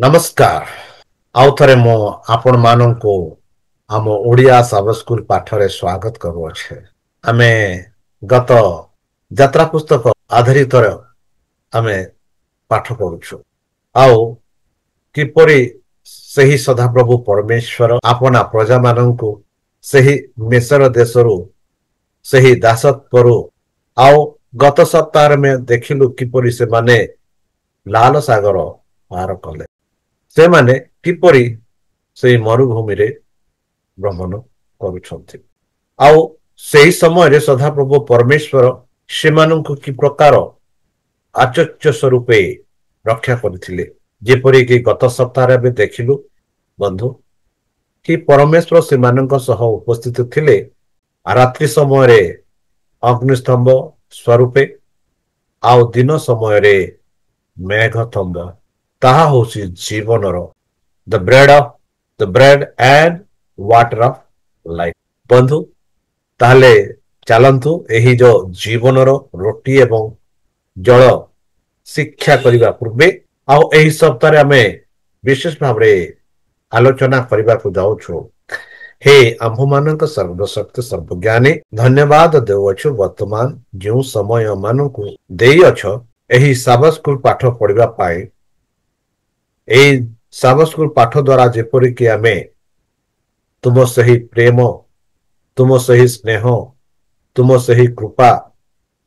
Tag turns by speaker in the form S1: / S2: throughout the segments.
S1: नमस्कार आउ थे मो आपण मानन को आम ओडिया सब स्कूल पाठरे स्वागत करूछे। आमे गत यात्रा पुस्तक आधारित आमे पाठ करूछु आउ किपरि सही सदाप्रभु परमेश्वर आपना प्रजा माननकु सही मेसर देशरु सही दासत्वरु आउ गत सप्ताह में देखिलु किपरि से माने लाल सागर पार कले से माने किपरि से मरुभूमि रे भ्रमण करुछंती आउ सेही समय रे सदाप्रभु परमेश्वर सेमानंकु कि प्रकार आचर्य स्वरूपे रक्षा करथिले जेपरि कि गत सप्ताह में देखिलु बंधु कि परमेश्वर सेमानंक सह उपस्थित थिले रात्रि समय रे अग्निस्तंभ स्वरूपे आउ दिन समय रे मेघतंभ ताहा होसी जीवनर the bread and water of life. बंधु ताहले चलंतु एही जो जीवनर रोटी एवं जल शिक्षा करिबा पूर्वे आउ एही सप्ताह आमे विशेष भाव रे आलोचना करिबा को जाउछु। हे आम्भमानक सर्वशक्ति सर्वज्ञानी धन्यवाद देउछु वर्तमान जो समय मानकु देई अछ एही साबा स्कूल पाठ पढ़िबा पाए एही साबा स्कूल पाठ द्वारा जेपरि कि आमे तुम सही प्रेम तुम सही स्नेह तुम सही कृपा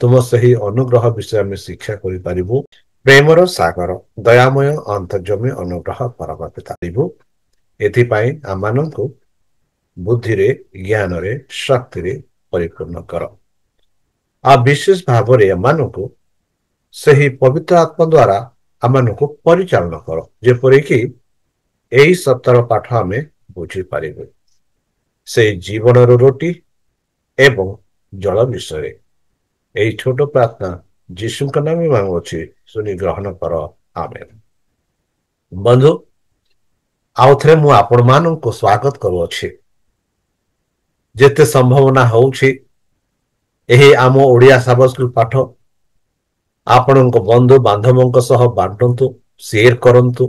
S1: तुम सही अनुग्रह विषय में शिक्षा करि परिबु। प्रेमर सागर दयामय अंतर्जमी अनुग्रह परम पिता दिबु एथि पई आमानंकु बुद्धि रे ज्ञान रे शक्ति रे परिपूर्ण कर आ विशेष भाव रे आमानंकु सही पवित्र आत्मा द्वारा आमानंकु परिचालन कर जेपरि कि एही सप्ताह पाठ आमे बुझी पारिबे से जीवनर रोटी एवं जल विषय एही छोट प्रार्थना यीशु का नाम में मांगुछि सुनि ग्रहण कर आमेन। बंधु आउ थरे मु आपण माननको स्वागत करूछि जेते संभावना होउछि एही आम ओडिया साबा स्कूल पाठ आपणक बंधु बांधवों सह बांटंतु शेयर करंतु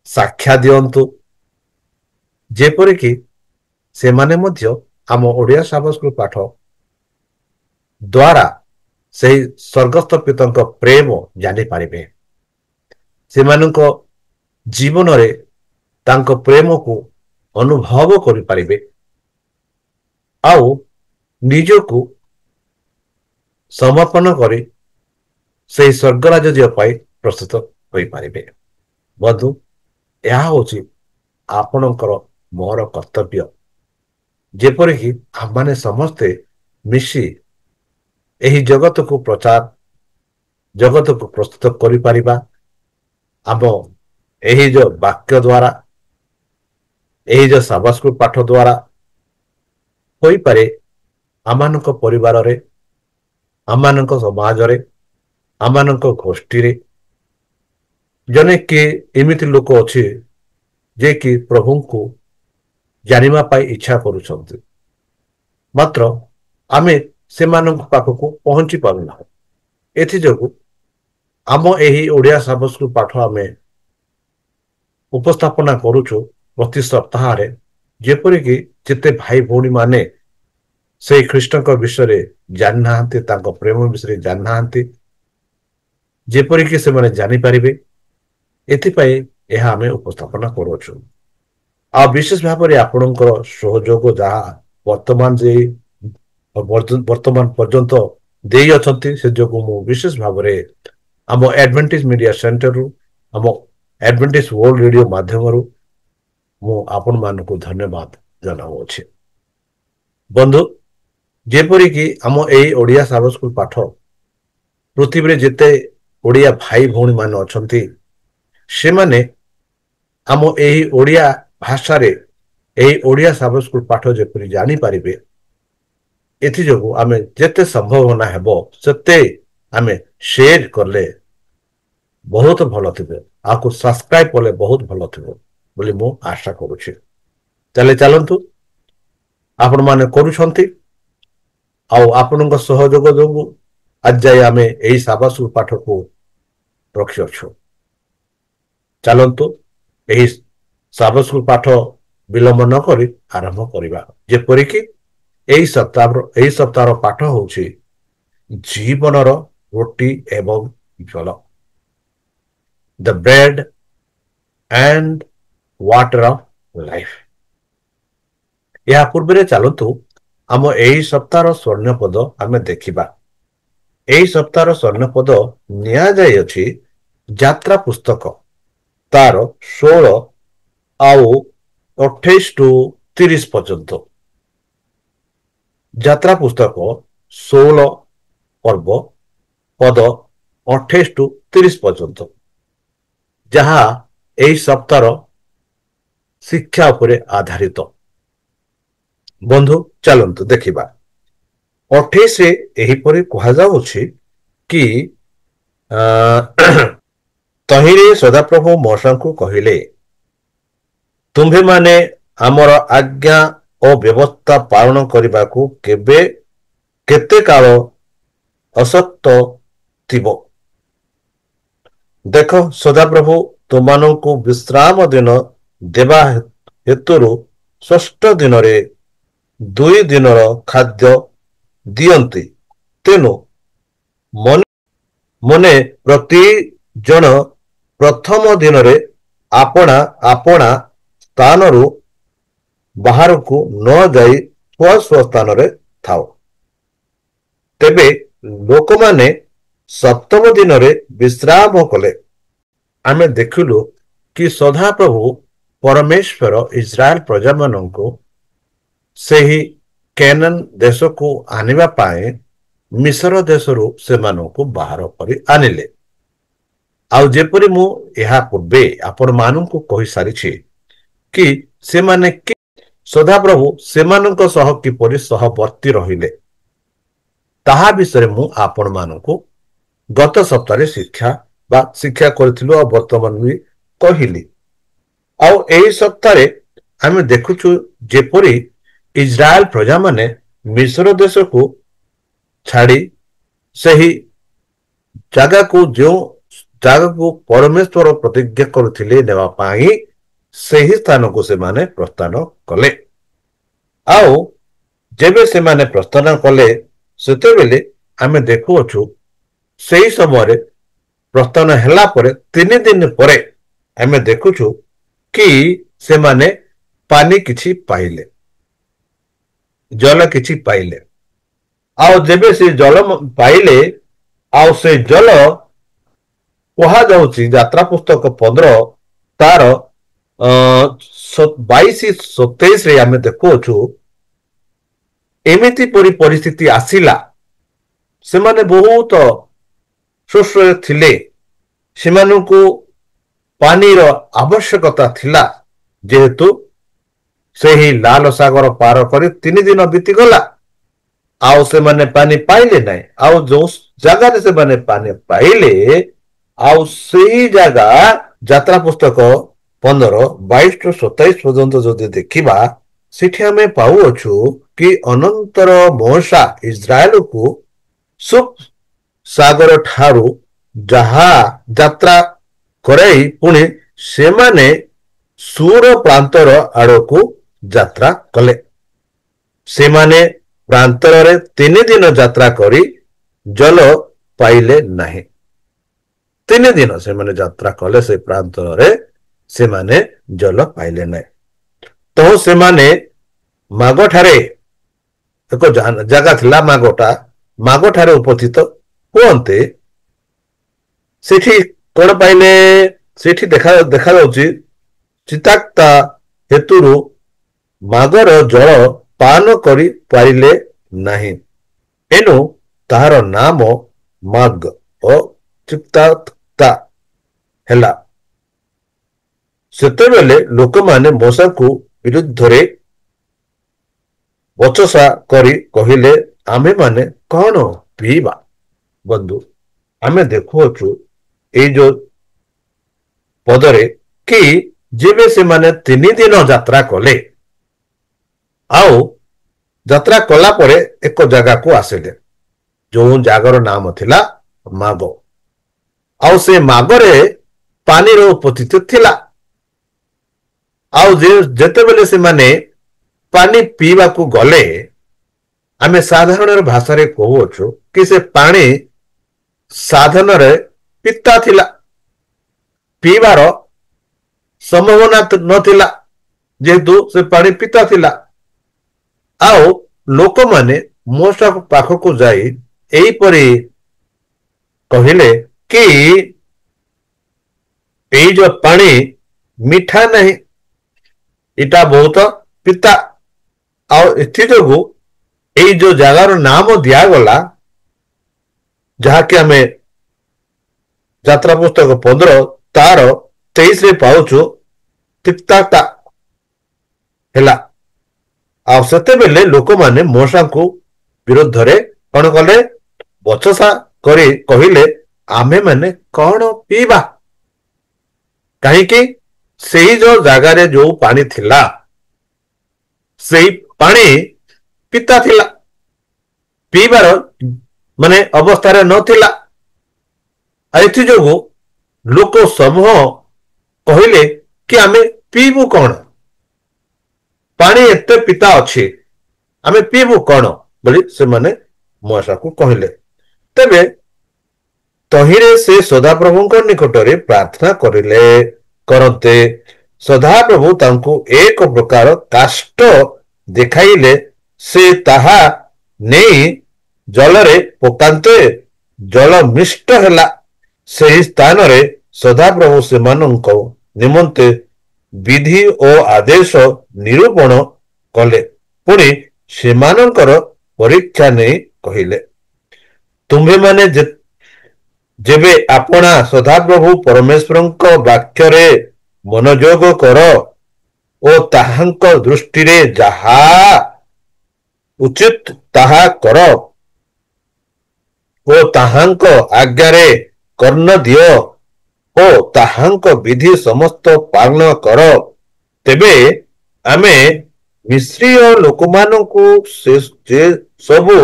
S1: साक्षा दियंतु जेपरि कि से माने मध्य आम ओडिया साबा स्कूल पाठ द्वारा से स्वर्गस्थ पितांक प्रेम जानि पारिबे से मानक जीवन रे तांको प्रेम को अनुभव करि पारिबे आउ निजको समर्पण करी से स्वर्गराज जीव पाई प्रस्तुत होई पारिबे। बंधु यह होची आपणकर मोर कर्तव्य जेपरि कि हमने समस्ते मिशी एही जगत को प्रचार जगत को प्रस्तुत करि परिबा आम एही जो वाक्य द्वारा एही जो साबा स्कूल पाठ द्वारा होई पारे आमानक परिवार रे आमानक समाज रे आमानक गोष्ठी रे जने के एमिति लोक अछि जे कि प्रभु को जानिबा पाई इच्छा करूछंती मात्र आमे सेमानक पाखको पहुंची पारुना एथि जगु आम एही ओडिया साबा स्कूल पाठ आमे उपस्थापना करूछु प्रति सप्ताह रे जेपरि कि जिते भाई भौणी माने से ख्रीष्ट विषय जान नाहांती तांको प्रेम विषय जान नाहांती जेपरि कि से माने जानि परिबे एथिपाई यह आमे उपस्थापना करूछु। आ विशेष भाव रे आपणकर सहयोग जहा वर्तमान पर्यंत देई अछंती से जोगु मु विशेष भाव रे आम एडवेंटिज मीडिया सेंटर रु आम एडवेंटिज वर्ल्ड रेडियो माध्यम रु मु आपण मानकु धन्यवाद जनाउछि। बंधु जेपरि कि आम एही ओडिया साबा स्कूल पाठ पृथ्वी रे जेते ओडिया भाई भौणी मान अछंती से माने आम एही ओडिया भाषा रे एही ओडिया साबा स्कूल पाठ जेपरि जानि पारिबे एथि जोगु आमे जेते संभावना हेबो सेते आमे शेयर करले बहुत भलो थिबे आकु सब्सक्राइब करले बहुत भलो थिबो बोली मु आशा करूछि। चले चलंतु आपण माने करूछंती आउ आपणक सहयोग जोगु आज जाय आमे एही साबा स्कूल पाठ को रखिअछु। ଚାଲନ୍ତୁ ଏହି ସାବତ ସ୍କୁଲ ପାଠ ବିଳମ୍ବ ନ କରି ଆରମ୍ଭ କରିବା। ଯେପରିକି ଏହି ସପ୍ତାହର ପାଠ ହେଉଛି ଜୀବନର ରୋଟି ଏବଂ ଜଳ, the bread and water of life. ଏହା ପୂର୍ବରେ ଚାଲନ୍ତୁ ଆମ ଏହି ସପ୍ତାହର ସ୍ୱର୍ଣ୍ଣପଦ ଆମେ ଦେଖିବା। ଏହି ସପ୍ତାହର ସ୍ୱର୍ଣ୍ଣପଦ ନିଆଯାଇଅଛି ଯାତ୍ରା ପୁସ୍ତକ ତାର 16 ଆଉ 28 ଟୁ 30 ପର୍ଯ୍ୟନ୍ତ। ଯାତ୍ରା ପୁସ୍ତକ 16 ପର୍ବ ପଦ 28 ଟୁ 30 ପର୍ଯ୍ୟନ୍ତ, ଯାହା ଏହି ସପ୍ତାହର ଶିକ୍ଷା ଉପରେ ଆଧାରିତ। ବନ୍ଧୁ ଚାଲନ୍ତୁ ଦେଖିବା। 28 ଏହିପରି କୁହାଯାଉଛି କି ତହିଁରେ ସଦାପ୍ରଭୁ ମୋଶଙ୍କୁ କହିଲେ, ତୁମ୍ଭେମାନେ ଆମର ଆଜ୍ଞା ଓ ବ୍ୟବସ୍ଥା ପାଳନ କରିବାକୁ କେତେ କାଳ ଅସକ୍ତ ଥିବ? ଦେଖ, ସଦାପ୍ରଭୁ ତୁମମାନଙ୍କୁ ବିଶ୍ରାମ ଦିନ ଦେବା ହେତୁରୁ ଷଷ୍ଠ ଦିନରେ 2 ଦିନର ଖାଦ୍ୟ ଦିଅନ୍ତି। ତେଣୁ ମନେ ପ୍ରତି ଜଣ ପ୍ରଥମ ଦିନରେ ଆପଣା ଆପଣା ସ୍ଥାନରୁ ବାହାରକୁ ନ ଯାଇ ସ୍ୱ ସ୍ଥାନରେ ଥାଉ। ତେବେ ଲୋକମାନେ ସପ୍ତମ ଦିନରେ ବିଶ୍ରାମ କଲେ। ଆମେ ଦେଖିଲୁ କି ସଦାପ୍ରଭୁ ପରମେଶ୍ୱର ଇସ୍ରାଏଲ ପ୍ରଜାମାନଙ୍କୁ ସେହି କେନାନ ଦେଶକୁ ଆଣିବା ପାଇଁ ମିଶ୍ର ଦେଶରୁ ସେମାନଙ୍କୁ ବାହାର କରି ଆଣିଲେ। ଆଉ ଯେପରି ମୁଁ ଏହା ପୂର୍ବେ ଆପଣମାନଙ୍କୁ କହିସାରିଛି କି ସେମାନେ ସଦାପ୍ରଭୁ ସେମାନଙ୍କ ସହ କିପରି ସହବର୍ତ୍ତୀ ରହିଲେ, ତାହା ବିଷୟରେ ମୁଁ ଆପଣମାନଙ୍କୁ ଗତ ସପ୍ତାହରେ ଶିକ୍ଷା କରିଥିଲୁ ଆଉ ବର୍ତ୍ତମାନ ବି କହିଲି। ଆଉ ଏହି ସପ୍ତାହରେ ଆମେ ଦେଖୁଛୁ ଯେପରି ଇସ୍ରାଏଲ ପ୍ରଜାମାନେ ମିଶ୍ର ଦେଶକୁ ଛାଡ଼ି ସେହି ଯେଉଁ ଜାଗାକୁ ପରମେଶ୍ୱର ପ୍ରତିଜ୍ଞା କରୁଥିଲେ ନେବା ପାଇଁ, ସେହି ସ୍ଥାନକୁ ସେମାନେ ପ୍ରସ୍ଥାନ କଲେ। ଆଉ ଯେବେ ସେମାନେ ପ୍ରସ୍ଥାନ କଲେ, ସେତେବେଳେ ଆମେ ଦେଖୁଅଛୁ ସେହି ସମୟରେ ପ୍ରସ୍ଥାନ ହେଲା ପରେ 3 ଦିନ ପରେ ଆମେ ଦେଖୁଛୁ କି ସେମାନେ ପାନି କିଛି ପାଇଲେ, ଜଳ କିଛି ପାଇଲେ। ଆଉ ଯେବେ ସେ ଜଳ ପାଇଲେ, ଆଉ ସେ ଜଳ କୁହାଯାଉଛି ଯାତ୍ରା ପୁସ୍ତକ 15 ତାର 22-27 ଆମେ ଦେଖୁଅଛୁ ଏମିତି ପରିସ୍ଥିତି ଆସିଲା। ସେମାନେ ବହୁତ ଶୋଷରେ ଥିଲେ, ସେମାନଙ୍କୁ ପାଣିର ଆବଶ୍ୟକତା ଥିଲା, ଯେହେତୁ ସେହି ଲାଲ ସାଗର ପାର କରି 3 ଦିନ ବିତିଗଲା ଆଉ ସେମାନେ ପାଣି ପାଇଲେ ନାହିଁ। ଆଉ ଯୋଉ ଜାଗାରେ ସେମାନେ ପାଣି ପାଇଲେ, ଆଉ ସେହି ଜାଗା ଯାତ୍ରା ପୁସ୍ତକ 15-22-27 ପର୍ଯ୍ୟନ୍ତ ଯଦି ଦେଖିବା, ସେଠି ଆମେ ପାଉଅଛୁ କି ଅନନ୍ତର ମୋଶା ଇସ୍ରାଏଲକୁ ସୁଖ ସାଗର ଠାରୁ ଯାତ୍ରା କରାଇ ପୁଣି ସେମାନେ ସୁର ପ୍ରାନ୍ତର ଆଡ଼କୁ ଯାତ୍ରା କଲେ। ସେମାନେ ପ୍ରାନ୍ତରରେ 3 ଦିନ ଯାତ୍ରା କରି ଜଳ ପାଇଲେ ନାହିଁ। 3 ଦିନ ସେମାନେ ଯାତ୍ରା କଲେ, ସେ ପ୍ରାନ୍ତରରେ ସେମାନେ ଜଳ ପାଇଲେ ନାହିଁ। ତ ସେମାନେ ମାଗଠାରେ ଏକ ଜାଗା ଥିଲା, ମାଗଠାରେ ଉପସ୍ଥିତ ହୁଅନ୍ତେ। ସେଠି କଣ ପାଇଲେ? ସେଠି ଦେଖାଯାଉଛି ଚିତାକ୍ତା ହେତୁରୁ ମାଗର ଜଳ ପାନ କରି ପାରିଲେ ନାହିଁ, ଏଣୁ ତାହାର ନାମ ମାଗ ଓ ଚିତାକ୍ତା ହେଲା। ସେତେବେଳେ ଲୋକମାନେ ମୋଶକୁ ବିରୁଦ୍ଧରେ ବଚସା କରି କହିଲେ, ଆମେମାନେ କଣ ପିଇବା? ବନ୍ଧୁ, ଆମେ ଦେଖୁଅଛୁ ଏଇ ଯୋଉ ପଦରେ କି ଯେବେ ସେମାନେ 3 ଦିନ ଯାତ୍ରା କଲେ, ଆଉ ଯାତ୍ରା କଲା ପରେ ଏକ ଜାଗାକୁ ଆସିଲେ, ଯୋଉ ଜାଗାର ନାମ ଥିଲା ମାଗ। ଆଉ ସେ ମାଗରେ ପାଣିର ଉପସ୍ଥିତ ଥିଲା। ଆଉ ଯେତେବେଳେ ସେମାନେ ପାଣି ପିଇବାକୁ ଗଲେ, ଆମେ ସାଧାରଣ ଭାଷାରେ କହୁଅଛୁ କି ସେ ପାଣି ସାଧନରେ ପିତା ଥିଲା, ପିଇବାର ସମ୍ଭାବନା ନଥିଲା, ଯେହେତୁ ସେ ପାଣି ପିତା ଥିଲା। ଆଉ ଲୋକମାନେ ମୋଶା ପାଖକୁ ଯାଇ ଏହିପରି କହିଲେ କି ଏଇ ଯୋଉ ପାଣି ମିଠା ନାହିଁ, ଏଇଟା ବହୁତ ପିତା। ଆଉ ଏଥିଯୋଗୁ ଏଇ ଯୋଉ ଜାଗାର ନାମ ଦିଆଗଲା, ଯାହାକି ଆମେ ଯାତ୍ରା ପୁସ୍ତକ 15 ତାର 23ରେ ପାଉଛୁ ତିକ୍ତାତା ହେଲା। ଆଉ ସେତେବେଳେ ଲୋକମାନେ ମୋଶାଙ୍କୁ ବିରୁଦ୍ଧରେ କଣ କଲେ? ବଚସା କରି କହିଲେ, ଆମେମାନେ କଣ ପିଇବା? କାହିଁକି? ସେଇ ଯୋଉ ଜାଗାରେ ଯୋଉ ପାଣି ଥିଲା, ସେଇ ପାଣି ପିତା ଥିଲା, ପିଇବାର ମାନେ ଅବସ୍ଥାରେ ନଥିଲା। ଏଥିଯୋଗୁ ଲୋକ ସମୂହ କହିଲେ କି ଆମେ ପିଇବୁ କଣ? ପାଣି ଏତେ ପିତା ଅଛି, ଆମେ ପିଇବୁ କଣ ବୋଲି ସେମାନେ ମୋଶାକୁ କହିଲେ। ତେବେ ତହିଁରେ ସେ ସଦାପ୍ରଭୁଙ୍କ ନିକଟରେ ପ୍ରାର୍ଥନା କରନ୍ତେ ସଦାପ୍ରଭୁ ତାଙ୍କୁ ଏକ ପ୍ରକାର କାଷ୍ଠ ଦେଖାଇଲେ, ସେ ତାହା ନେଇ ଜଳରେ ପକାନ୍ତେ ଜଳ ମିଷ୍ଟ ହେଲା। ସେହି ସ୍ଥାନରେ ସଦାପ୍ରଭୁ ସେମାନଙ୍କ ନିମନ୍ତେ ବିଧି ଓ ଆଦେଶ ନିରୂପଣ କଲେ। ପୁଣି ସେମାନଙ୍କର ପରୀକ୍ଷା ନେଇ କହିଲେ, ତୁମ୍ଭେମାନେ ଯେବେ ଆପଣା ସଦାପ୍ରଭୁ ପରମେଶ୍ୱରଙ୍କ ବାକ୍ୟରେ ମନୋଯୋଗ କର ଓ ତାହାଙ୍କ ଦୃଷ୍ଟିରେ ଯାହା ଉଚିତ ତାହା କର ଓ ତାହାଙ୍କ ଆଜ୍ଞାରେ କର୍ଣ୍ଣ ଦିଅ ଓ ତାହାଙ୍କ ବିଧି ସମସ୍ତ ପାଳନ କର, ତେବେ ଆମେ ମିଶ୍ରୀୟ ଲୋକମାନଙ୍କୁ ଯେ ସବୁ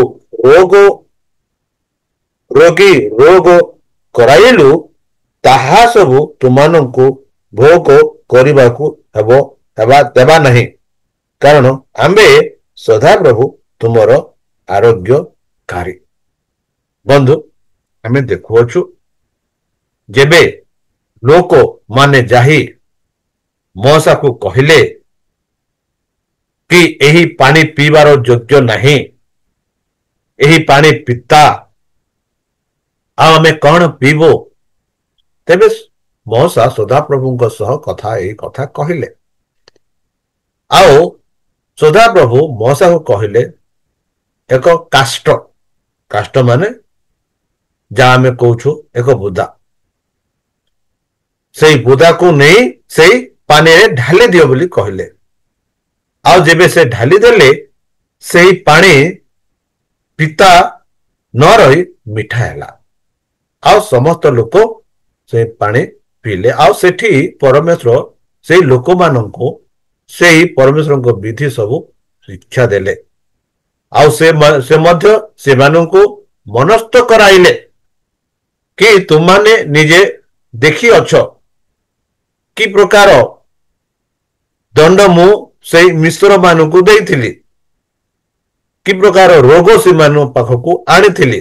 S1: ରୋଗ କରାଇଲୁ, ତାହା ସବୁ ତୁମମାନଙ୍କୁ ଭୋଗ କରିବାକୁ ଦେବା ନାହିଁ, କାରଣ ଆମ୍ଭେ ସଦାପ୍ରଭୁ ତୁମର ଆରୋଗ୍ୟକାରୀ। ବନ୍ଧୁ, ଆମେ ଦେଖୁଅଛୁ ଯେବେ ଲୋକମାନେ ଯାଇ ମୋଶାକୁ କହିଲେ କି ଏହି ପାଣି ପିଇବାର ଯୋଗ୍ୟ ନାହିଁ, ଏହି ପାଣି ପିତା, ଆଉ ଆମେ କଣ ପିଇବୁ? ତେବେ ମୋଶା ସଦାପ୍ରଭୁଙ୍କ ସହ ଏହି କଥା କହିଲେ। ଆଉ ସଦାପ୍ରଭୁ ମୋଶାକୁ କହିଲେ, ଏକ କାଷ୍ଠ ମାନେ ଯାହା ଆମେ କହୁଛୁ ଏକ ବୁଦା, ସେଇ ବୁଦାକୁ ନେଇ ସେଇ ପାଣିରେ ଢାଲି ଦିଅ ବୋଲି କହିଲେ। ଆଉ ଯେବେ ସେ ଢାଲି ଦେଲେ, ସେଇ ପାଣି ପିତା ନ ରହି ମିଠା ହେଲା। ଆଉ ସମସ୍ତ ଲୋକ ସେ ପାଣି ପିଇଲେ। ଆଉ ସେଠି ପରମେଶ୍ୱର ସେଇ ଲୋକମାନଙ୍କୁ ସେଇ ପରମେଶ୍ୱରଙ୍କ ବିଧି ସବୁ ଶିକ୍ଷା ଦେଲେ। ଆଉ ସେ ମଧ୍ୟ ସେମାନଙ୍କୁ ମନସ୍ଥ କରାଇଲେ କି ତୁମମାନେ ନିଜେ ଦେଖିଅଛ କି ପ୍ରକାର ଦଣ୍ଡ ମୁଁ ସେଇ ମିଶ୍ର ମାନଙ୍କୁ ଦେଇଥିଲି, କି ପ୍ରକାର ରୋଗ ସେମାନଙ୍କ ପାଖକୁ ଆଣିଥିଲି,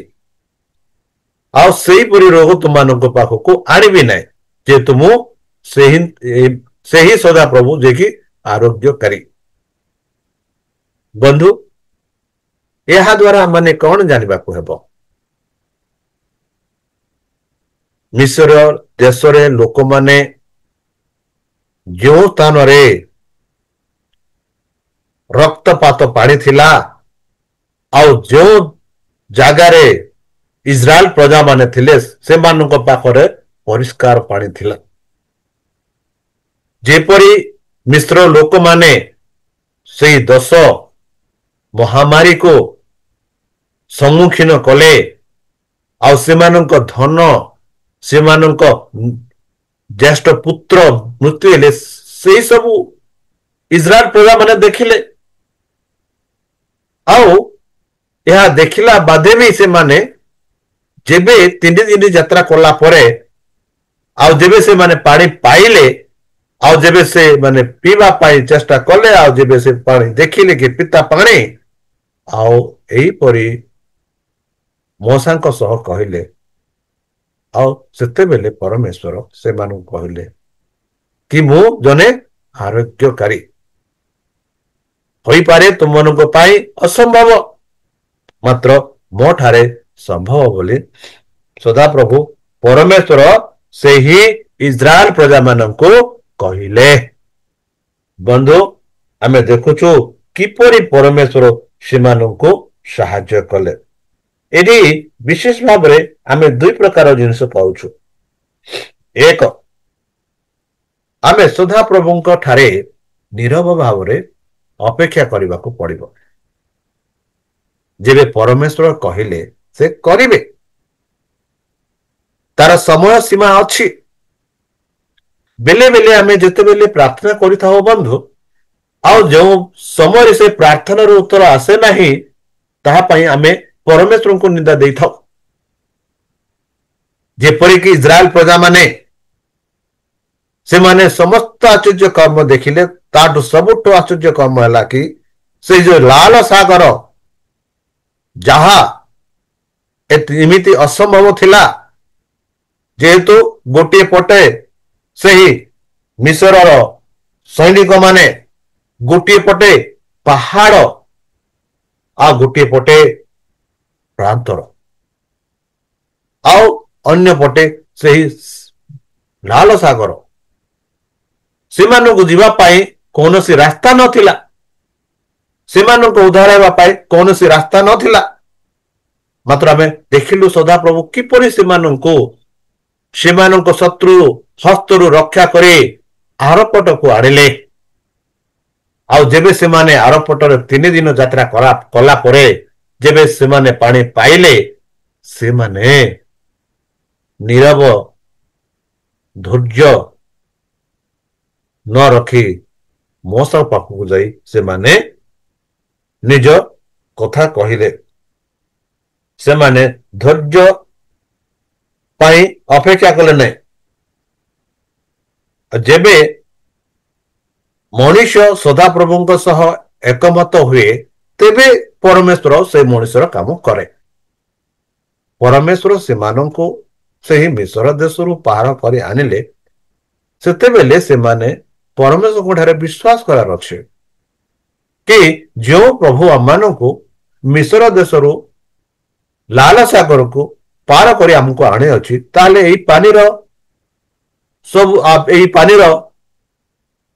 S1: ଆଉ ସେହିପରି ରୋଗ ତୁମମାନଙ୍କ ପାଖକୁ ଆଣିବି ନାହିଁ, ଯେହେତୁ ମୁଁ ସେହି ସଦାପ୍ରଭୁ ଯିଏକି ଆରୋଗ୍ୟକାରୀ। ବନ୍ଧୁ, ଏହା ଦ୍ୱାରା ମାନେ କଣ ଜାଣିବାକୁ ହେବ? ମିଶ୍ର ଦେଶରେ ଲୋକମାନେ ଯେଉଁ ସ୍ଥାନରେ ରକ୍ତପାତ ପାଣି ଥିଲା, ଆଉ ଯେଉଁ ଜାଗାରେ ଇସ୍ରାଏଲ ପ୍ରଜାମାନେ ଥିଲେ, ସେମାନଙ୍କ ପାଖରେ ପରିଷ୍କାର ପାଣି ଥିଲା। ଯେପରି ମିଶ୍ର ଲୋକମାନେ ସେଇ 10 ମହାମାରୀକୁ ସମ୍ମୁଖୀନ କଲେ, ଆଉ ସେମାନଙ୍କ ଧନ, ସେମାନଙ୍କ ଜ୍ୟେଷ୍ଠ ପୁତ୍ର ମୃତ୍ୟୁ ହେଲେ, ସେଇ ସବୁ ଇସ୍ରାଏଲ ପ୍ରଜାମାନେ ଦେଖିଲେ। ଆଉ ଏହା ଦେଖିଲା ବାଦେ ବି ସେମାନେ ଯେବେ 3 ଦିନ ଯାତ୍ରା କଲା ପରେ आउ जेबे से माने पानी पाइले आउ जेबे से माने पीवा पाई चेष्टा कले आउ जेबे से पानी देखिले कि पिता पानी आउ एही परी मोसांको सह कहिले आउ सेते बेले परमेश्वर से मानु कहिले कि मु जने आरोग्यकारी होई पारे तुमनको पाई असंभव मात्र मो ठारे संभव बोली सदा प्रभु परमेश्वर से ही इस्राएल प्रजा माननको कहिले बंधु आमे देखुछु किपरि परमेश्वर सेमाननको साहाय्य कले एडी विशेष भाव रे आमे दुई प्रकार जिनिस पाउछु एक आमे सदा प्रभुଙ୍କ ठारे नीरव भाव रे अपेक्षा करबा को पड़िबो जेबे परमेश्वर कहिले से करिवे तार समय सीमा अछि बेले बेले आमे जते बेले प्रार्थना करिता हो बंधु आउ जो समय से प्रार्थना रो उत्तर आसे नहीं ताहा पई आमे परमेश्वर को निंदा देइथाउ जेपरि कि इस्राएल प्रजा माने से माने समस्त आश्चर्य कर्म देखिले ताटु सबुठ आश्चर्य कर्म हला कि से जो लाल सागर जहा एमिति असंभव थिला जेहेतु गोटे पटे सही मिसर सैनिक माने गोटे पटे पहाड़ आ गोटे पटे प्रांतर आउ अन्य पटे सही लाल सागर सेमानकु जीवा पाई कौनसी रास्ता नथिला सेमानकु उद्धार हेबा पाई कौनसी रास्ता नथिला मात्र आमे देखिलु सदा प्रभु किपरि सेमानकु सेमानक शत्रु हस्तरु रक्षा करे आरपट को आनिले आउ जेबे से माने आरपटर 3 दिन यात्रा कला परे जेबे से माने पानी पाइले से माने नीरव धैर्य न रखी मोसा पाखु जाई से माने निज कथा कहिले से माने धैर्य पाई अपेक्षा कले नहीं जेबे मनुष्य सदा प्रभुଙ୍କ सह एकमत हुए तेबे परमेश्वर से मनुष्यर काम करे परमेश्वर सेमानंको सही मिस्र देशरु पार करी आनिले सेते बेले से माने परमेश्वर को ठारे विश्वास करार अछि कि जो प्रभु अमानंको मिस्र देशरु लाल सागर को पार करी हमको आने अछि ताले एई पानी रो सब आप एई पानी रो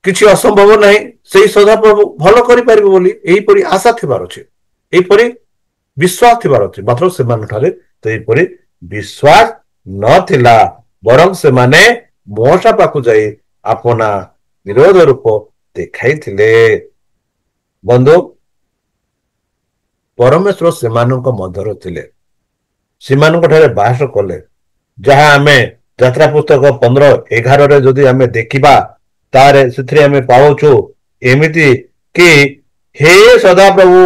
S1: किछि असंभव नहीं सेही सदा प्रभु भलो करि परिबो बोली एई परि आशा थिबार अछि एई परि विश्वास थिबार अछि मात्र से मान ठारे तो एई परि विश्वास न थिला बरं से माने मोसा पाकु जाई अपना विरोध रूप देखाई थिले बंधु परमेश्वर सेमानक मध्यर थिले सेमानक ठारे बास कले जहां हमें यात्रा पुस्तक 15-11 रे जदि हमें देखिबा तारे सिथरे हमें पाउछु एमिति कि हे सदा प्रभु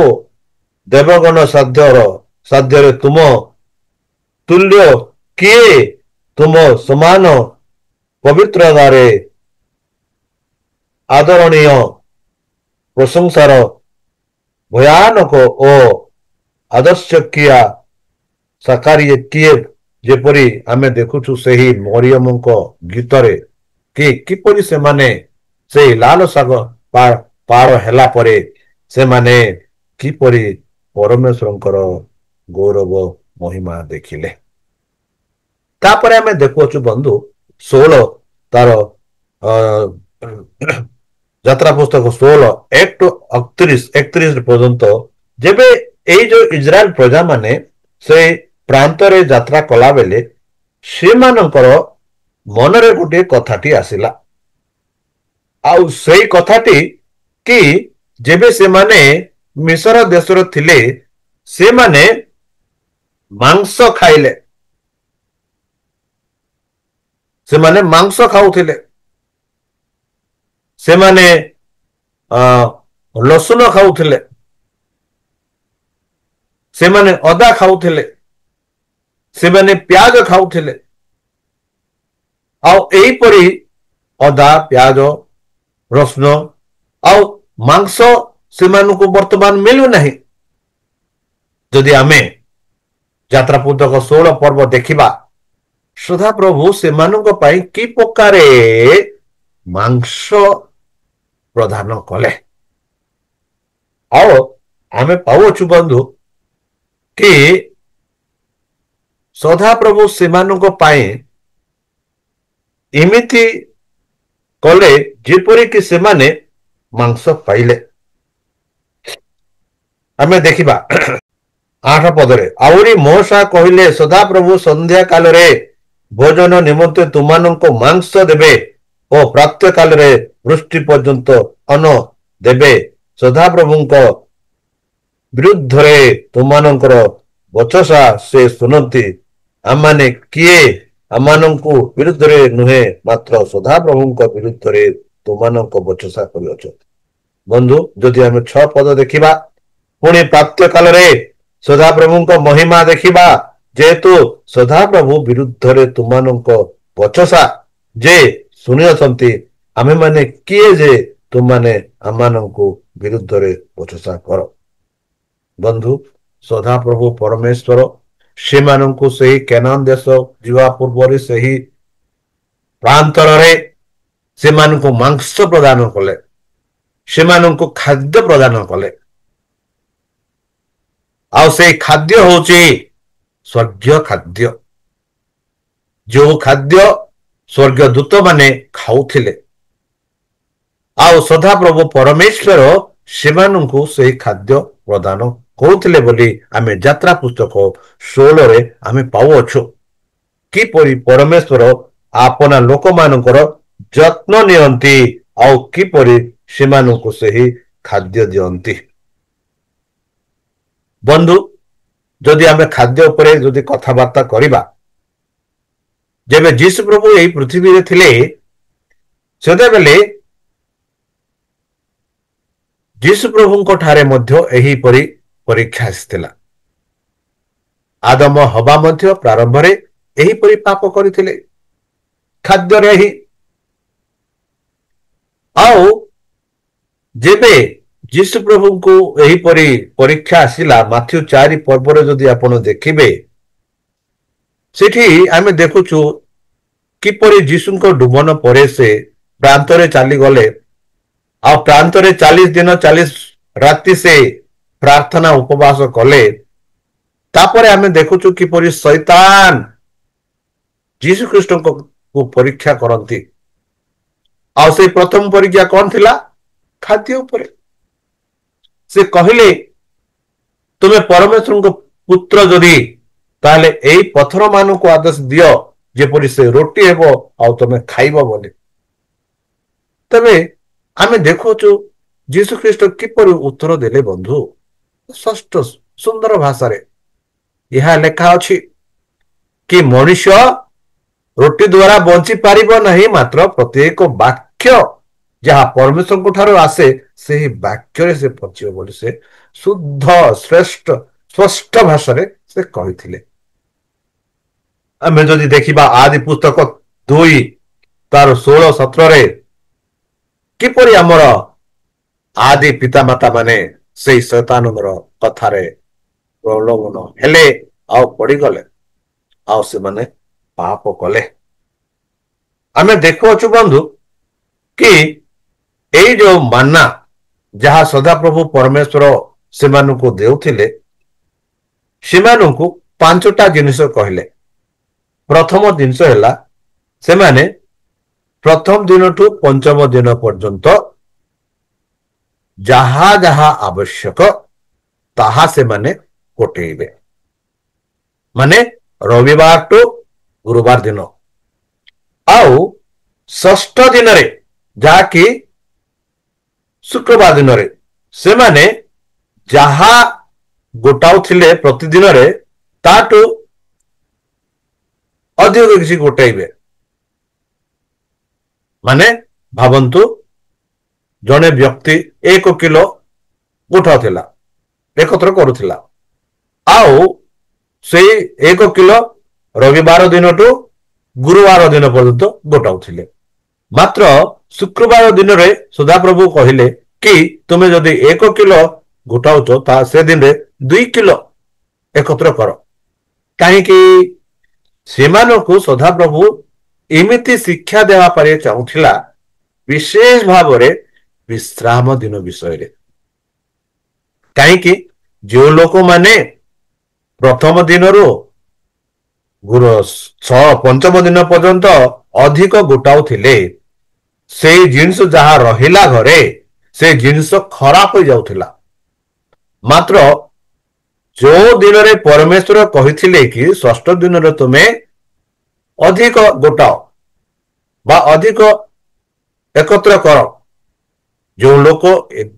S1: देवगण साध्य तुम तुल्य किए तुम समान पवित्र गारे आदरणीय प्रशंसार भयानक ओ आदर्श किया साकारी किए जेपरी आमे देखुछु सही मरियम को गीत रे कि किपरि से माने से लाल साग पार हेला परे से माने किपरि परमेश्वरंकर गौरव महिमा देखिले तापरे आमे देखुछु बंधु 16 तार यात्रा पुस्तक 16:1-31 पर्यंत जेबे एई जो इस्राएल प्रजा माने से प्रांतरे यात्रा कला बेले से मानकर मनरे गोटे कथाटी आसिला आउ सेई कथाटी कि जेबे से माने मिस्र देशर थिले से माने मांस खाइले से माने मांस खाउथिले से माने लसुन खाउथिले से माने अदा खाउथिले से माने प्याज खाउथिले ଆଉ ଏହିପରି ଅଦା ପିଆଜ ରସୁଣ ଆଉ ମାଂସ ସେମାନଙ୍କୁ ବର୍ତ୍ତମାନ ମିଳୁନାହିଁ। ଯଦି ଆମେ ଯାତ୍ରା ପୁସ୍ତକ 16 ପର୍ବ ଦେଖିବା, ସଦାପ୍ରଭୁ ସେମାନଙ୍କ ପାଇଁ କି ପ୍ରକାରେ ମାଂସ ପ୍ରଦାନ କଲେ। ଆଉ ଆମେ ପାଉଛୁ ବନ୍ଧୁ କି ସଦାପ୍ରଭୁ ସେମାନଙ୍କ ପାଇଁ ଏମିତି କଲେ ଯେପରିକି ସେମାନେ ମାଂସ ପାଇଲେ। ଆମେ ଦେଖିବା 8 ପଦରେ, ଆହୁରି ମୂଷା କହିଲେ, ସଦାପ୍ରଭୁ ସନ୍ଧ୍ୟା କାଳରେ ଭୋଜନ ନିମନ୍ତେ ତୁମମାନଙ୍କୁ ମାଂସ ଦେବେ ଓ ପ୍ରାତଃ କାଳରେ ବୃଷ୍ଟି ପର୍ଯ୍ୟନ୍ତ ଅନ୍ନ ଦେବେ। ସଦାପ୍ରଭୁଙ୍କ ବିରୁଦ୍ଧରେ ତୁମମାନଙ୍କର ବଚସା ସେ ଶୁଣନ୍ତି। ଆମମାନେ କିଏ? ଆମମାନଙ୍କୁ ବିରୁଦ୍ଧରେ ନୁହେଁ, ମାତ୍ର ସଦାପ୍ରଭୁଙ୍କ ବିରୁଦ୍ଧରେ ତୁମମାନଙ୍କ ବଚସା କରିଅଛନ୍ତି। ବନ୍ଧୁ, ଯଦି ଆମେ 6 ପଦ ଦେଖିବା, ପୁଣି ପ୍ରାତଃ କାଳରେ ସଦାପ୍ରଭୁଙ୍କ ମହିମା ଦେଖିବା, ଯେହେତୁ ସଦାପ୍ରଭୁ ବିରୁଦ୍ଧରେ ତୁମମାନଙ୍କ ବଚସା ଯେ ଶୁଣିଅଛନ୍ତି, ଆମେମାନେ କିଏ ଯେ ତୁମମାନେ ଆମମାନଙ୍କୁ ବିରୁଦ୍ଧରେ ବଚସା କର। ବନ୍ଧୁ, ସଦାପ୍ରଭୁ ପରମେଶ୍ୱର ସେମାନଙ୍କୁ ସେହି କେନାନ ଦେଶ ଯିବା ପୂର୍ବରୁ ସେହି ପ୍ରାନ୍ତରରେ ସେମାନଙ୍କୁ ମାଂସ ପ୍ରଦାନ କଲେ, ସେମାନଙ୍କୁ ଖାଦ୍ୟ ପ୍ରଦାନ କଲେ। ଆଉ ସେଇ ଖାଦ୍ୟ ହଉଛି ସ୍ୱର୍ଗୀୟ ଖାଦ୍ୟ, ଯେଉଁ ଖାଦ୍ୟ ସ୍ୱର୍ଗୀୟ ଦୂତ ମାନେ ଖାଉଥିଲେ। ଆଉ ସଦାପ୍ରଭୁ ପରମେଶ୍ୱର ସେମାନଙ୍କୁ ସେହି ଖାଦ୍ୟ ପ୍ରଦାନ କରୁଥିଲେ ବୋଲି ଆମେ ଯାତ୍ରା ପୁସ୍ତକ 16ରେ ଆମେ ପାଉଅଛୁ। କିପରି ପରମେଶ୍ୱର ଆପଣା ଲୋକମାନଙ୍କର ଯତ୍ନ ନିଅନ୍ତି ଆଉ କିପରି ସେମାନଙ୍କୁ ସେହି ଖାଦ୍ୟ ଦିଅନ୍ତି। ବନ୍ଧୁ, ଯଦି ଆମେ ଖାଦ୍ୟ ଉପରେ ଯଦି କଥାବାର୍ତ୍ତା କରିବା, ଯେବେ ଯୀଶୁ ପ୍ରଭୁ ଏହି ପୃଥିବୀରେ ଥିଲେ, ସେତେବେଳେ ଯୀଶୁ ପ୍ରଭୁଙ୍କ ଠାରେ ମଧ୍ୟ ଏହିପରି ପରୀକ୍ଷା ଆସିଥିଲା। ଆଦମ ହବା ମଧ୍ୟ ପ୍ରାରମ୍ଭରେ ଏହିପରି ପାପ କରିଥିଲେ, ଖାଦ୍ୟରେ ହିଁ। ଆଉ ଯେବେ ଯୀଶୁ ପ୍ରଭୁଙ୍କୁ ଏହିପରି ପରୀକ୍ଷା ଆସିଲା, ମାଥ୍ୟୁ 4 ପର୍ବରେ ଯଦି ଆପଣ ଦେଖିବେ, ସେଠି ଆମେ ଦେଖୁଛୁ କିପରି ଯୀଶୁଙ୍କ ଡୁବନ ପରେ ସେ ପ୍ରାନ୍ତରେ ଚାଲିଗଲେ। ଆଉ ପ୍ରାନ୍ତରେ 40 ଦିନ 40 ରାତି ସେ ପ୍ରାର୍ଥନା ଉପବାସ କଲେ। ତାପରେ ଆମେ ଦେଖୁଛୁ କିପରି ଶୈତାନ ଯୀଶୁ ଖ୍ରୀଷ୍ଟଙ୍କୁ ପରୀକ୍ଷା କରନ୍ତି। ଆଉ ସେଇ ପ୍ରଥମ ପରୀକ୍ଷା କଣ ଥିଲା? ଖାଦ୍ୟ ଉପରେ। ସେ କହିଲେ, ତୁମେ ପରମେଶ୍ୱରଙ୍କ ପୁତ୍ର ଯଦି, ତାହେଲେ ଏଇ ପଥର ମାନଙ୍କୁ ଆଦେଶ ଦିଅ ଯେପରି ସେ ରୁଟି ହେବ ଆଉ ତମେ ଖାଇବ ବୋଲି। ତେବେ ଆମେ ଦେଖୁଛୁ ଯୀଶୁ ଖ୍ରୀଷ୍ଟ କିପରି ଉତ୍ତର ଦେଲେ। ବନ୍ଧୁ, ଷଷ୍ଠ ସୁନ୍ଦର ଭାଷାରେ ଏହା ଲେଖା ଅଛି କି ମଣିଷ ରୁଟି ଦ୍ୱାରା ବଞ୍ଚି ପାରିବ ନାହିଁ, ମାତ୍ର ପ୍ରତ୍ୟେକ ବାକ୍ୟ ଯାହା ପରମେଶ୍ୱରଙ୍କ ଠାରୁ ଆସେ ସେହି ବାକ୍ୟରେ ସେ ବଞ୍ଚିବ ବୋଲି ସେ ଶୁଦ୍ଧ ଶ୍ରେଷ୍ଠ ସ୍ପଷ୍ଟ ଭାଷାରେ ସେ କହିଥିଲେ। ଆମେ ଯଦି ଦେଖିବା ଆଦି ପୁସ୍ତକ 2 ତାର 16-17ରେ କିପରି ଆମର ଆଦି ପିତାମାତା ମାନେ ସେଇ ଶୈତାନଙ୍କର କଥାରେ ପ୍ରଲୋଭନ ହେଲେ ଆଉ ପଡିଗଲେ, ଆଉ ସେମାନେ ପାପ କଲେ। ଆମେ ଦେଖୁଅଛୁ ବନ୍ଧୁ କି ଏଇ ଯୋଉ ମାନା ଯାହା ସଦାପ୍ରଭୁ ପରମେଶ୍ୱର ସେମାନଙ୍କୁ ଦେଉଥିଲେ, ସେମାନଙ୍କୁ 5ଟା ଜିନିଷ କହିଲେ। ପ୍ରଥମ ଜିନିଷ ହେଲା, ସେମାନେ ପ୍ରଥମ ଦିନଠୁ ପଞ୍ଚମ ଦିନ ପର୍ଯ୍ୟନ୍ତ ଯାହା ଯାହା ଆବଶ୍ୟକ ତାହା ସେମାନେ କୋଟେଇବେ। ମାନେ ରବିବାର ଟୁ ଗୁରୁବାର ଦିନ। ଆଉ ଷଷ୍ଠ ଦିନରେ, ଯାହାକି ଶୁକ୍ରବାର ଦିନରେ, ସେମାନେ ଯାହା ଗୋଟାଉଥିଲେ ପ୍ରତିଦିନରେ ତାଠୁ ଅଧିକ କିଛି ଗୋଟାଇବେ। ମାନେ ଭାବନ୍ତୁ, ଜଣେ ବ୍ୟକ୍ତି 1 କିଲୋ ଗୋଟାଉଥିଲା, ଏକତ୍ର କରୁଥିଲା, ଆଉ ସେଇ 1 କିଲୋ ରବିବାର ଦିନଠୁ ଗୁରୁବାର ଦିନ ପର୍ଯ୍ୟନ୍ତ ଗୋଟାଉଥିଲେ। ମାତ୍ର ଶୁକ୍ରବାର ଦିନରେ ସଦାପ୍ରଭୁ କହିଲେ କି ତୁମେ ଯଦି 1 କିଲୋ ଗୋଟାଉଛ ତାହା ସେ ଦିନରେ 2 କିଲୋ ଏକତ୍ର କର। କାହିଁକି? ସେମାନଙ୍କୁ ସଦାପ୍ରଭୁ ଏମିତି ଶିକ୍ଷା ଦେବା ପାଇଁ ଚାହୁଁଥିଲା, ବିଶେଷ ଭାବରେ ବିଶ୍ରାମ ଦିନ ବିଷୟରେ। କାହିଁକି? ଯେଉଁ ଲୋକମାନେ ପ୍ରଥମ ଦିନରୁ ପଞ୍ଚମ ଦିନ ପର୍ଯ୍ୟନ୍ତ ଅଧିକ ଗୋଟାଉଥିଲେ, ସେଇ ଜିନିଷ ଯାହା ରହିଲା ଘରେ ସେ ଜିନିଷ ଖରାପ ହୋଇଯାଉଥିଲା। ମାତ୍ର ଯେଉଁ ଦିନରେ ପରମେଶ୍ୱର କହିଥିଲେ କି ଷଷ୍ଠ ଦିନରେ ତୁମେ ଅଧିକ ଗୋଟାଅ ବା ଅଧିକ ଏକତ୍ର କର, ଯେଉଁ ଲୋକ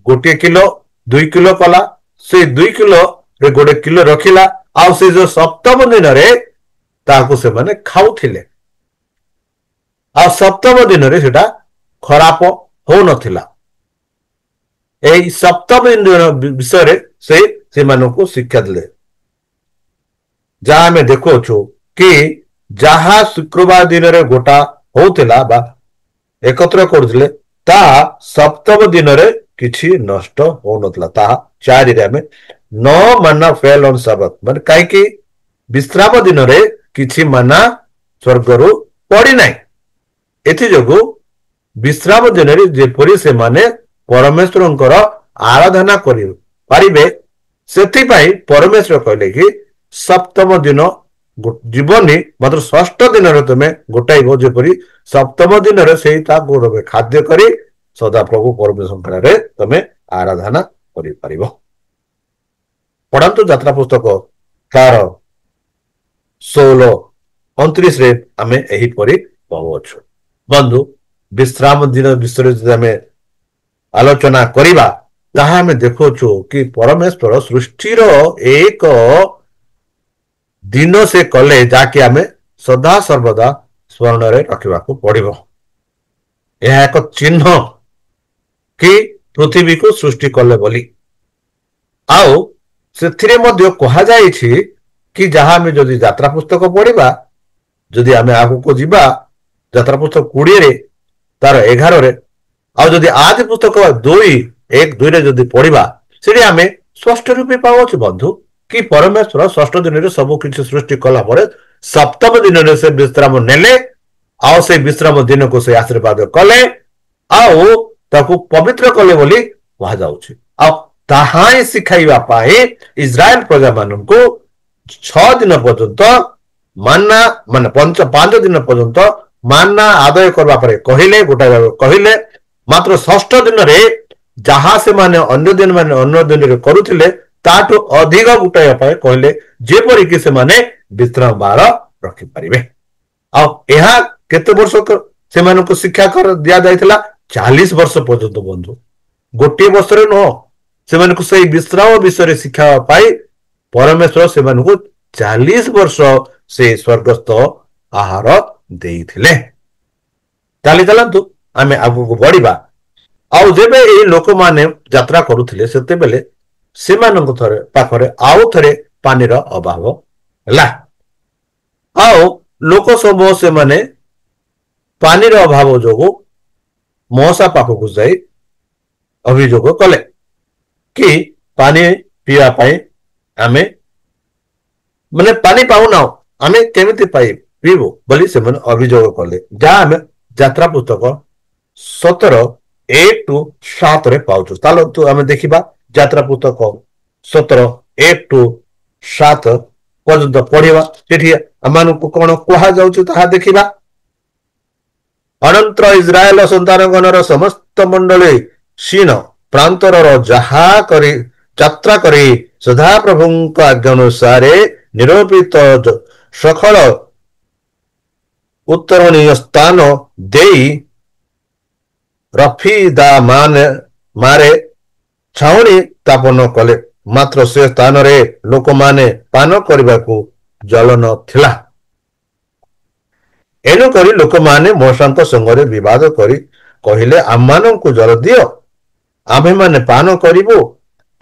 S1: 1 କିଲୋ 2 କିଲୋ କଲା, ସେ 2 କିଲୋରେ 1 କିଲୋ ରଖିଲା, ଆଉ ସେ ଯୋଉ ସପ୍ତମ ଦିନରେ ତାହାକୁ ସେମାନେ ଖାଉଥିଲେ, ଆଉ ସପ୍ତମ ଦିନରେ ସେଟା ଖରାପ ହଉନଥିଲା। ଏହି ସପ୍ତମ ଦିନ ବିଷୟରେ ସେମାନଙ୍କୁ ଶିକ୍ଷା ଦେଲେ। ଯାହା ଆମେ ଦେଖୁଅଛୁ କି ଯାହା ଶୁକ୍ରବାର ଦିନରେ ଗୋଟା ହଉଥିଲା ବା ଏକତ୍ର କରୁଥିଲେ, ତାହା ସପ୍ତମ ଦିନରେ କିଛି ନଷ୍ଟ ହଉନଥିଲା। ତାହା 4ରେ ଆମେ ନ ମାନା ଫେଲ୍ ଅନ୍ ସାବତ, ମାନେ କାହିଁକି? ବିଶ୍ରାମ ଦିନରେ କିଛି ମାନା ସ୍ୱର୍ଗରୁ ପଡିନାହିଁ। ଏଥିଯୋଗୁ ବିଶ୍ରାମ ଦିନରେ ଯେପରି ସେମାନେ ପରମେଶ୍ୱରଙ୍କର ଆରାଧନା କରିପାରିବେ, ସେଥିପାଇଁ ପରମେଶ୍ୱର କହିଲେ କି ସପ୍ତମ ଦିନ ଯିବନି, ମାତ୍ର ଷଷ୍ଠ ଦିନରେ ତୁମେ ଗୋଟାଇବ, ଯେପରି ସପ୍ତମ ଦିନରେ ସେଇ ତାକୁ ଖାଦ୍ୟ କରି ସଦାପ୍ରଭୁ ପରମେଶ୍ୱରରେ ତମେ ଆରାଧନା କରିପାରିବ। ପଢନ୍ତୁ ଯାତ୍ରା ପୁସ୍ତକ 16:29ରେ ଆମେ ଏହିପରି ପାଉଅଛୁ। ବନ୍ଧୁ, ବିଶ୍ରାମ ଦିନ ବିଷୟରେ ଯଦି ଆମେ ଆଲୋଚନା କରିବା, ତାହା ଆମେ ଦେଖୁଛୁ କି ପରମେଶ୍ୱର ସୃଷ୍ଟିର ଏକ ଦିନ ସେ କଲେ, ଯାହାକି ଆମେ ସଦାସର୍ବଦା ସ୍ମରଣରେ ରଖିବାକୁ ପଡିବ। ଏହା ଏକ ଚିହ୍ନ କି ପୃଥିବୀକୁ ସୃଷ୍ଟି କଲେ ବୋଲି। ଆଉ ସେଥିରେ ମଧ୍ୟ କୁହାଯାଇଛି କି ଯାହା ଆମେ ଯଦି ଯାତ୍ରା ପୁସ୍ତକ ପଢିବା, ଯଦି ଆମେ ଆଗକୁ ଯିବା ଯାତ୍ରା ପୁସ୍ତକ 20ରେ ତାର 11ରେ, ଆଉ ଯଦି ଆଦି ପୁସ୍ତକ 1:2ରେ ଯଦି ପଢିବା, ସେଠି ଆମେ ସ୍ପଷ୍ଟ ରୂପେ ପାଉଛୁ ବନ୍ଧୁ କି ପରମେଶ୍ୱର ଷଷ୍ଠ ଦିନରେ ସବୁ କିଛି ସୃଷ୍ଟି କଲା ପରେ ସପ୍ତମ ଦିନରେ ସେ ବିଶ୍ରାମ ନେଲେ, ଆଉ ସେ ବିଶ୍ରାମ ଦିନକୁ ସେ ଆଶୀର୍ବାଦ କଲେ, ଆଉ ତାକୁ ପବିତ୍ର କଲେ ବୋଲି କୁହାଯାଉଛି। ଆଉ ତାହା ହିଁ ଶିଖାଇବା ପାଇଁ ଇସ୍ରାଏଲ ପ୍ରଜାମାନଙ୍କୁ 6 ଦିନ ପର୍ଯ୍ୟନ୍ତ ମାନା, ମାନେ 5 ଦିନ ପର୍ଯ୍ୟନ୍ତ ମାନା ଆଦାୟ କରିବା ପରେ କହିଲେ, ଗୋଟାଏ କହିଲେ, ମାତ୍ର ଷଷ୍ଠ ଦିନରେ ଯାହା ସେମାନେ ଅନ୍ୟ ଦିନରେ କରୁଥିଲେ ତାଠୁ ଅଧିକ ଗୋଟାଇବା ପାଇଁ କହିଲେ, ଯେପରିକି ସେମାନେ ବିଶ୍ରାମ ବାର ରଖିପାରିବେ। ଆଉ ଏହା କେତେ ବର୍ଷ ସେମାନଙ୍କୁ ଶିକ୍ଷା ଦିଆଯାଇଥିଲା? 40 ବର୍ଷ ପର୍ଯ୍ୟନ୍ତ ବନ୍ଧୁ, ଗୋଟିଏ ବର୍ଷରେ ନୁହଁ। ସେମାନଙ୍କୁ ସେଇ ବିଶ୍ରାମ ବିଷୟରେ ଶିକ୍ଷା ପାଇଁ ପରମେଶ୍ୱର ସେମାନଙ୍କୁ 40 ବର୍ଷ ସେ ସ୍ୱର୍ଗସ୍ଥ ଆହାର ଦେଇଥିଲେ। ଚାଲନ୍ତୁ ଆମେ ଆଗକୁ ବଢିବା। ଆଉ ଯେବେ ଏଇ ଲୋକମାନେ ଯାତ୍ରା କରୁଥିଲେ, ସେତେବେଳେ ସେମାନଙ୍କ ପାଖରେ ଆଉ ଥରେ ପାଣିର ଅଭାବ ହେଲା। ଆଉ ଲୋକ ସବୁ ସେମାନେ ପାଣିର ଅଭାବ ଯୋଗୁଁ ମଉସା ପାଖକୁ ଯାଇ ଅଭିଯୋଗ କଲେ କି ପାଣି ପିଇବା ପାଇଁ ଆମେ ପାଣି ପାଉନାହୁଁ, ଆମେ କେମିତି ପିଇବୁ ବୋଲି ସେମାନେ ଅଭିଯୋଗ କଲେ। ଯାହା ଆମେ ଯାତ୍ରା ପୁସ୍ତକ 17:1-7ରେ ପାଉଛୁ। ଚାଲନ୍ତୁ ଆମେ ଦେଖିବା ଯାତ୍ରା ପୁସ୍ତକ 17:1-7 ପର୍ଯ୍ୟନ୍ତ ପଢିବା। ସେଠି ଆମମାନଙ୍କୁ କଣ କୁହାଯାଉଛି ତାହା ଦେଖିବା। ଅନନ୍ତର ଇସ୍ରାଏଲ ସନ୍ତାନଗଣର ସମସ୍ତ ମଣ୍ଡଳୀ ସିନ ପ୍ରାନ୍ତରର ଯାତ୍ରା କରି ସଦାପ୍ରଭୁଙ୍କ ଆଜ୍ଞାନୁସାରେ ନିରୂପିତ ସକଳ ଉତ୍ତରଣୀୟ ସ୍ଥାନ ଦେଇ ରଫିଦାମାରେ ଛାଉଣି ସ୍ଥାପନ କଲେ। ମାତ୍ର ସେ ସ୍ଥାନରେ ଲୋକମାନେ ପାନ କରିବାକୁ ଜଳ ନଥିଲା। ଏଣୁକରି ଲୋକମାନେ ମୋଶାଙ୍କ ସଙ୍ଗରେ ବିବାଦ କରି କହିଲେ, ଆମମାନଙ୍କୁ ଜଳ ଦିଅ, ଆମ୍ଭେମାନେ ପାନ କରିବୁ।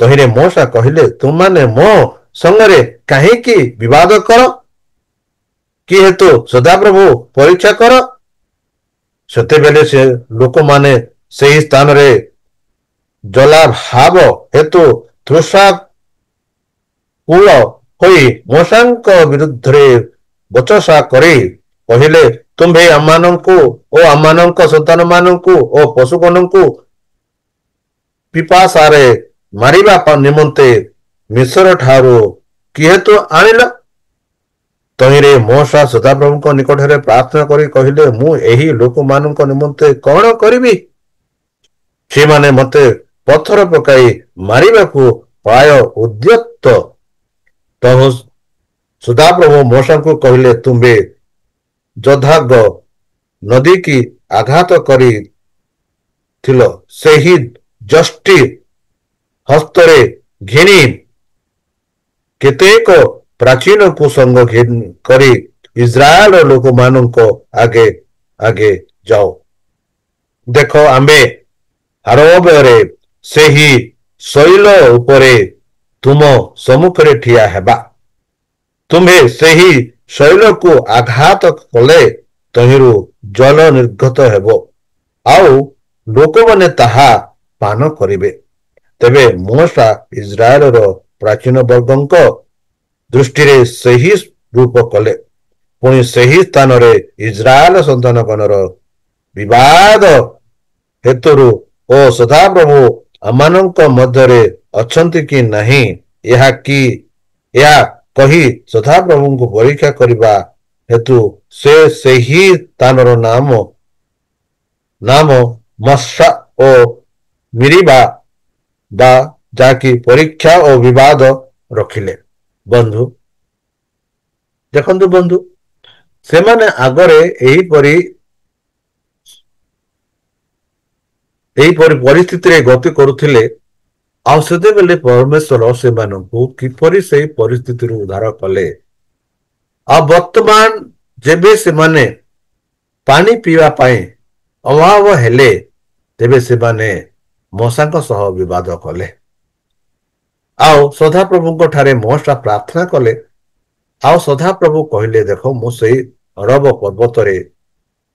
S1: ତହିଁରେ ମୋଶା କହିଲେ, ତୁମମାନେ ମୋ ସଙ୍ଗରେ କାହିଁକି ବିବାଦ କର? କି ହେତୁ ସଦାପ୍ରଭୁ ପରୀକ୍ଷା କର। ସେତେବେଳେ ସେ ଲୋକମାନେ ସେହି ସ୍ଥାନରେ ଜଳାଭାବ ହେତୁ ତୃଷା କୂଳ ହୋଇ ମୂଷାଙ୍କ ବିରୁଦ୍ଧରେ ବଚସା କରି କହିଲେ, ତୁମ୍ଭେ ଆମମାନଙ୍କୁ ଓ ଆମମାନଙ୍କ ସନ୍ତାନମାନଙ୍କୁ ଓ ପଶୁମାନଙ୍କୁ ପିପାସାରେ ମାରିବା ନିମନ୍ତେ ମିଶ୍ର ଠାରୁ କିହେତୁ ଆଣିଲ? ତହିଁରେ ମୂଷା ସଦାପ୍ରଭୁଙ୍କ ନିକଟରେ ପ୍ରାର୍ଥନା କରି କହିଲେ, ମୁଁ ଏହି ଲୋକମାନଙ୍କ ନିମନ୍ତେ କଣ କରିବି? ସେମାନେ ମତେ ପଥର ପକାଇ ମାରିବାକୁ ପ୍ରାୟ ଉଦ୍ୟତ। ତହୁ ସଦାପ୍ରଭୁ ମୂଷାଙ୍କୁ କହିଲେ, ତୁମ୍ଭେ ଯୋଦ୍ଧାଗ ନଦୀ କି ଆଘାତ କରିଥିଲ ସେହି ଯଷ୍ଟି ହସ୍ତରେ ଘେନି କେତେକ ପ୍ରାଚୀନ କୁସଙ୍ଗ କରି ଇସ୍ରାଏଲ ଲୋକମାନଙ୍କ ଆଗେ ଆଗେ ଯାଅ। ଦେଖ, ଆମ୍ଭେ ଆରବରେ ସେହି ଶୈଳ ଉପରେ ତୁମ ସମ୍ମୁଖରେ ଠିଆ ହେବା। ତୁମ୍ଭେ ସେହି ଶୈଳକୁ ଆଘାତ କଲେ ତହିଁରୁ ଜଳ ନିର୍ଗତ ହେବ, ଆଉ ଲୋକମାନେ ତାହା ପାନ କରିବେ। ତେବେ ମୂଷା ଇସ୍ରାଏଲର ପ୍ରାଚୀନ ବର୍ଗଙ୍କ ଦୃଷ୍ଟିରେ ସେହି ରୂପ କଲେ। ପୁଣି ସେହି ସ୍ଥାନରେ ଇସ୍ରାଏଲ ସନ୍ତାନଗଣର ବିବାଦ ହେତୁରୁ ଓ ସଦାପ୍ରଭୁ ଆମମାନଙ୍କ ମଧ୍ୟରେ ଅଛନ୍ତି କି ନାହିଁ ଏହା କହି ସଦାପ୍ରଭୁଙ୍କୁ ପରୀକ୍ଷା କରିବା ହେତୁ ସେ ସେହି ସ୍ଥାନର ନାମ ମସ୍ସା ଓ ମିରିବା ବା ଯାହାକି ପରୀକ୍ଷା ଓ ବିବାଦ ରଖିଲେ। ବନ୍ଧୁ ଦେଖନ୍ତୁ, ବନ୍ଧୁ ସେମାନେ ଆଗରେ ଏହିପରି ପରିସ୍ଥିତିରେ ଗତି କରୁଥିଲେ, ଆଉ ସେତେବେଳେ ପରମେଶ୍ୱର ସେମାନଙ୍କୁ କିପରି ସେହି ପରିସ୍ଥିତିରୁ ଉଦ୍ଧାର କଲେ। ଆଉ ବର୍ତ୍ତମାନ ଯେବେ ସେମାନେ ପାଣି ପିଇବା ପାଇଁ ଅଭାବ ହେଲେ, ତେବେ ସେମାନେ ମୂଷାଙ୍କ ସହ ବିବାଦ କଲେ। ଆଉ ସଦାପ୍ରଭୁଙ୍କ ଠାରେ ମୂଷା ପ୍ରାର୍ଥନା କଲେ। ଆଉ ସଦାପ୍ରଭୁ କହିଲେ, ଦେଖ, ମୁଁ ସେଇ ଅରବ ପର୍ବତରେ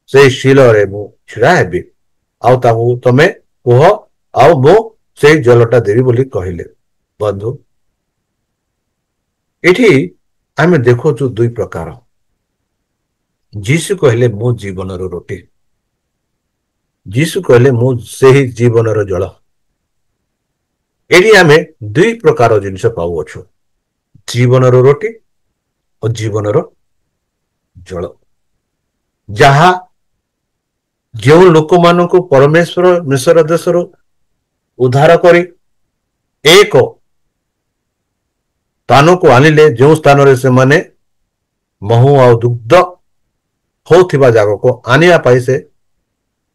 S1: ସେଇ ଶିଳରେ ମୁଁ ଛିଡା ହେବି, ଆଉ ତାକୁ ତମେ କୁହ, ଆଉ ମୁଁ ସେଇ ଜଳଟା ଦେବି ବୋଲି କହିଲେ। ବନ୍ଧୁ, ଏଠି ଆମେ ଦେଖୁଛୁ ଦୁଇ ପ୍ରକାର। ଯୀଶୁ କହିଲେ, ମୁଁ ଜୀବନର ରୋଟି। ଯୀଶୁ କହିଲେ, ମୁଁ ସେହି ଜୀବନର ଜଳ। ଏଠି ଆମେ ଦୁଇ ପ୍ରକାର ଜିନିଷ ପାଉଅଛୁ, ଜୀବନର ରୋଟି ଓ ଜୀବନର ଜଳ। ଯାହା ଯେଉଁ ଲୋକମାନଙ୍କୁ ପରମେଶ୍ୱର ମିଶ୍ର ଦେଶରୁ ଉଦ୍ଧାର କରି ଏକ ସ୍ଥାନକୁ ଆଣିଲେ, ଯେଉଁ ସ୍ଥାନରେ ସେମାନେ ମହୁ ଆଉ ଦୁଗ୍ଧ ହଉଥିବା ଜାଗାକୁ ଆଣିବା ପାଇଁ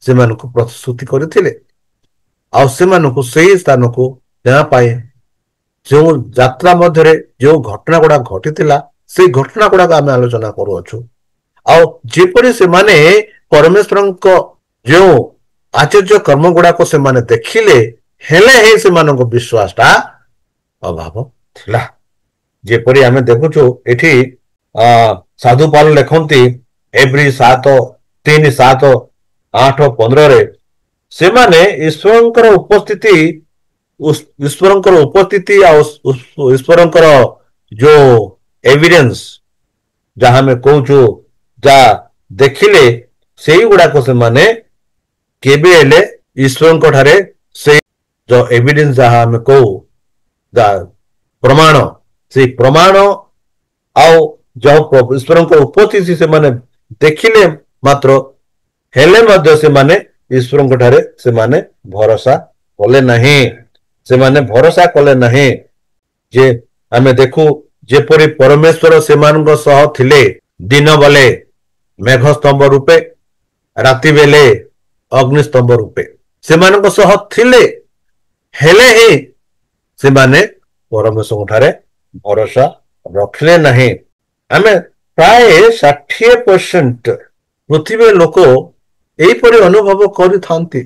S1: ସେମାନଙ୍କୁ ପ୍ରତିଶ୍ରୁତି କରିଥିଲେ। ଆଉ ସେମାନଙ୍କୁ ସେହି ସ୍ଥାନକୁ ଦେବା ପାଇଁ ଯେଉଁ ଯାତ୍ରା ମଧ୍ୟରେ ଯେଉଁ ଘଟଣା ଗୁଡାକ ଘଟିଥିଲା, ସେଇ ଘଟଣା ଗୁଡାକ ଆମେ ଆଲୋଚନା କରୁଅଛୁ। ଆଉ ଯେପରି ସେମାନେ ପରମେଶ୍ୱରଙ୍କ ଯେଉଁ ଆଶ୍ଚର୍ଯ୍ୟ କର୍ମ ଗୁଡାକ ସେମାନେ ଦେଖିଲେ, ହେଲେ ହିଁ ସେମାନଙ୍କ ବିଶ୍ୱାସଟା ଅଭାବ ଥିଲା। ଯେପରି ଆମେ ଦେଖୁଛୁ ଏଠି ସାଧୁ ପାଲ ଲେଖନ୍ତି ଏଭ୍ରି 3:7-8-15 ସେମାନେ ଈଶ୍ୱରଙ୍କର ଉପସ୍ଥିତି ଆଉ ଈଶ୍ୱରଙ୍କର ଯୋଉ ଏଭିଡେନ୍ସ ଯାହା ଆମେ କହୁଛୁ, ଯାହା ଦେଖିଲେ, ସେଇଗୁଡାକ ସେମାନେ କେବେ ହେଲେ ଈଶ୍ୱରଙ୍କ ଠାରେ ସେଇ ଯୋଉ ଏଭିଡେନ୍ସ ଯାହା ଆମେ କହୁ, ପ୍ରମାଣ, ସେଇ ପ୍ରମାଣ ଆଉ ଯୋଉ ଈଶ୍ୱରଙ୍କ ଉପସ୍ଥିତି ସେମାନେ ଦେଖିଲେ ମାତ୍ର, ହେଲେ ମଧ୍ୟ ସେମାନେ ଈଶ୍ୱରଙ୍କ ଠାରେ ସେମାନେ ଭରସା କଲେ ନାହିଁ। ସେମାନେ ଭରସା କଲେ ନାହିଁ। ଯେ ଆମେ ଦେଖୁ ଯେପରି ପରମେଶ୍ୱର ସେମାନଙ୍କ ସହ ଥିଲେ, ଦିନ ବେଳେ ମେଘସ୍ତମ୍ଭ ରୂପେ, ରାତି ବେଳେ ଅଗ୍ନିସ୍ତମ୍ଭ ରୂପେ ସେମାନଙ୍କ ସହ ଥିଲେ, ହେଲେ ହିଁ ସେମାନେ ପରମେଶ୍ୱରଙ୍କ ଠାରେ ଭରସା ରଖିଲେ ନାହିଁ। ଆମେ ପ୍ରାୟ 60% ପୃଥିବୀର ଲୋକ ଏହିପରି ଅନୁଭବ କରିଥାନ୍ତି,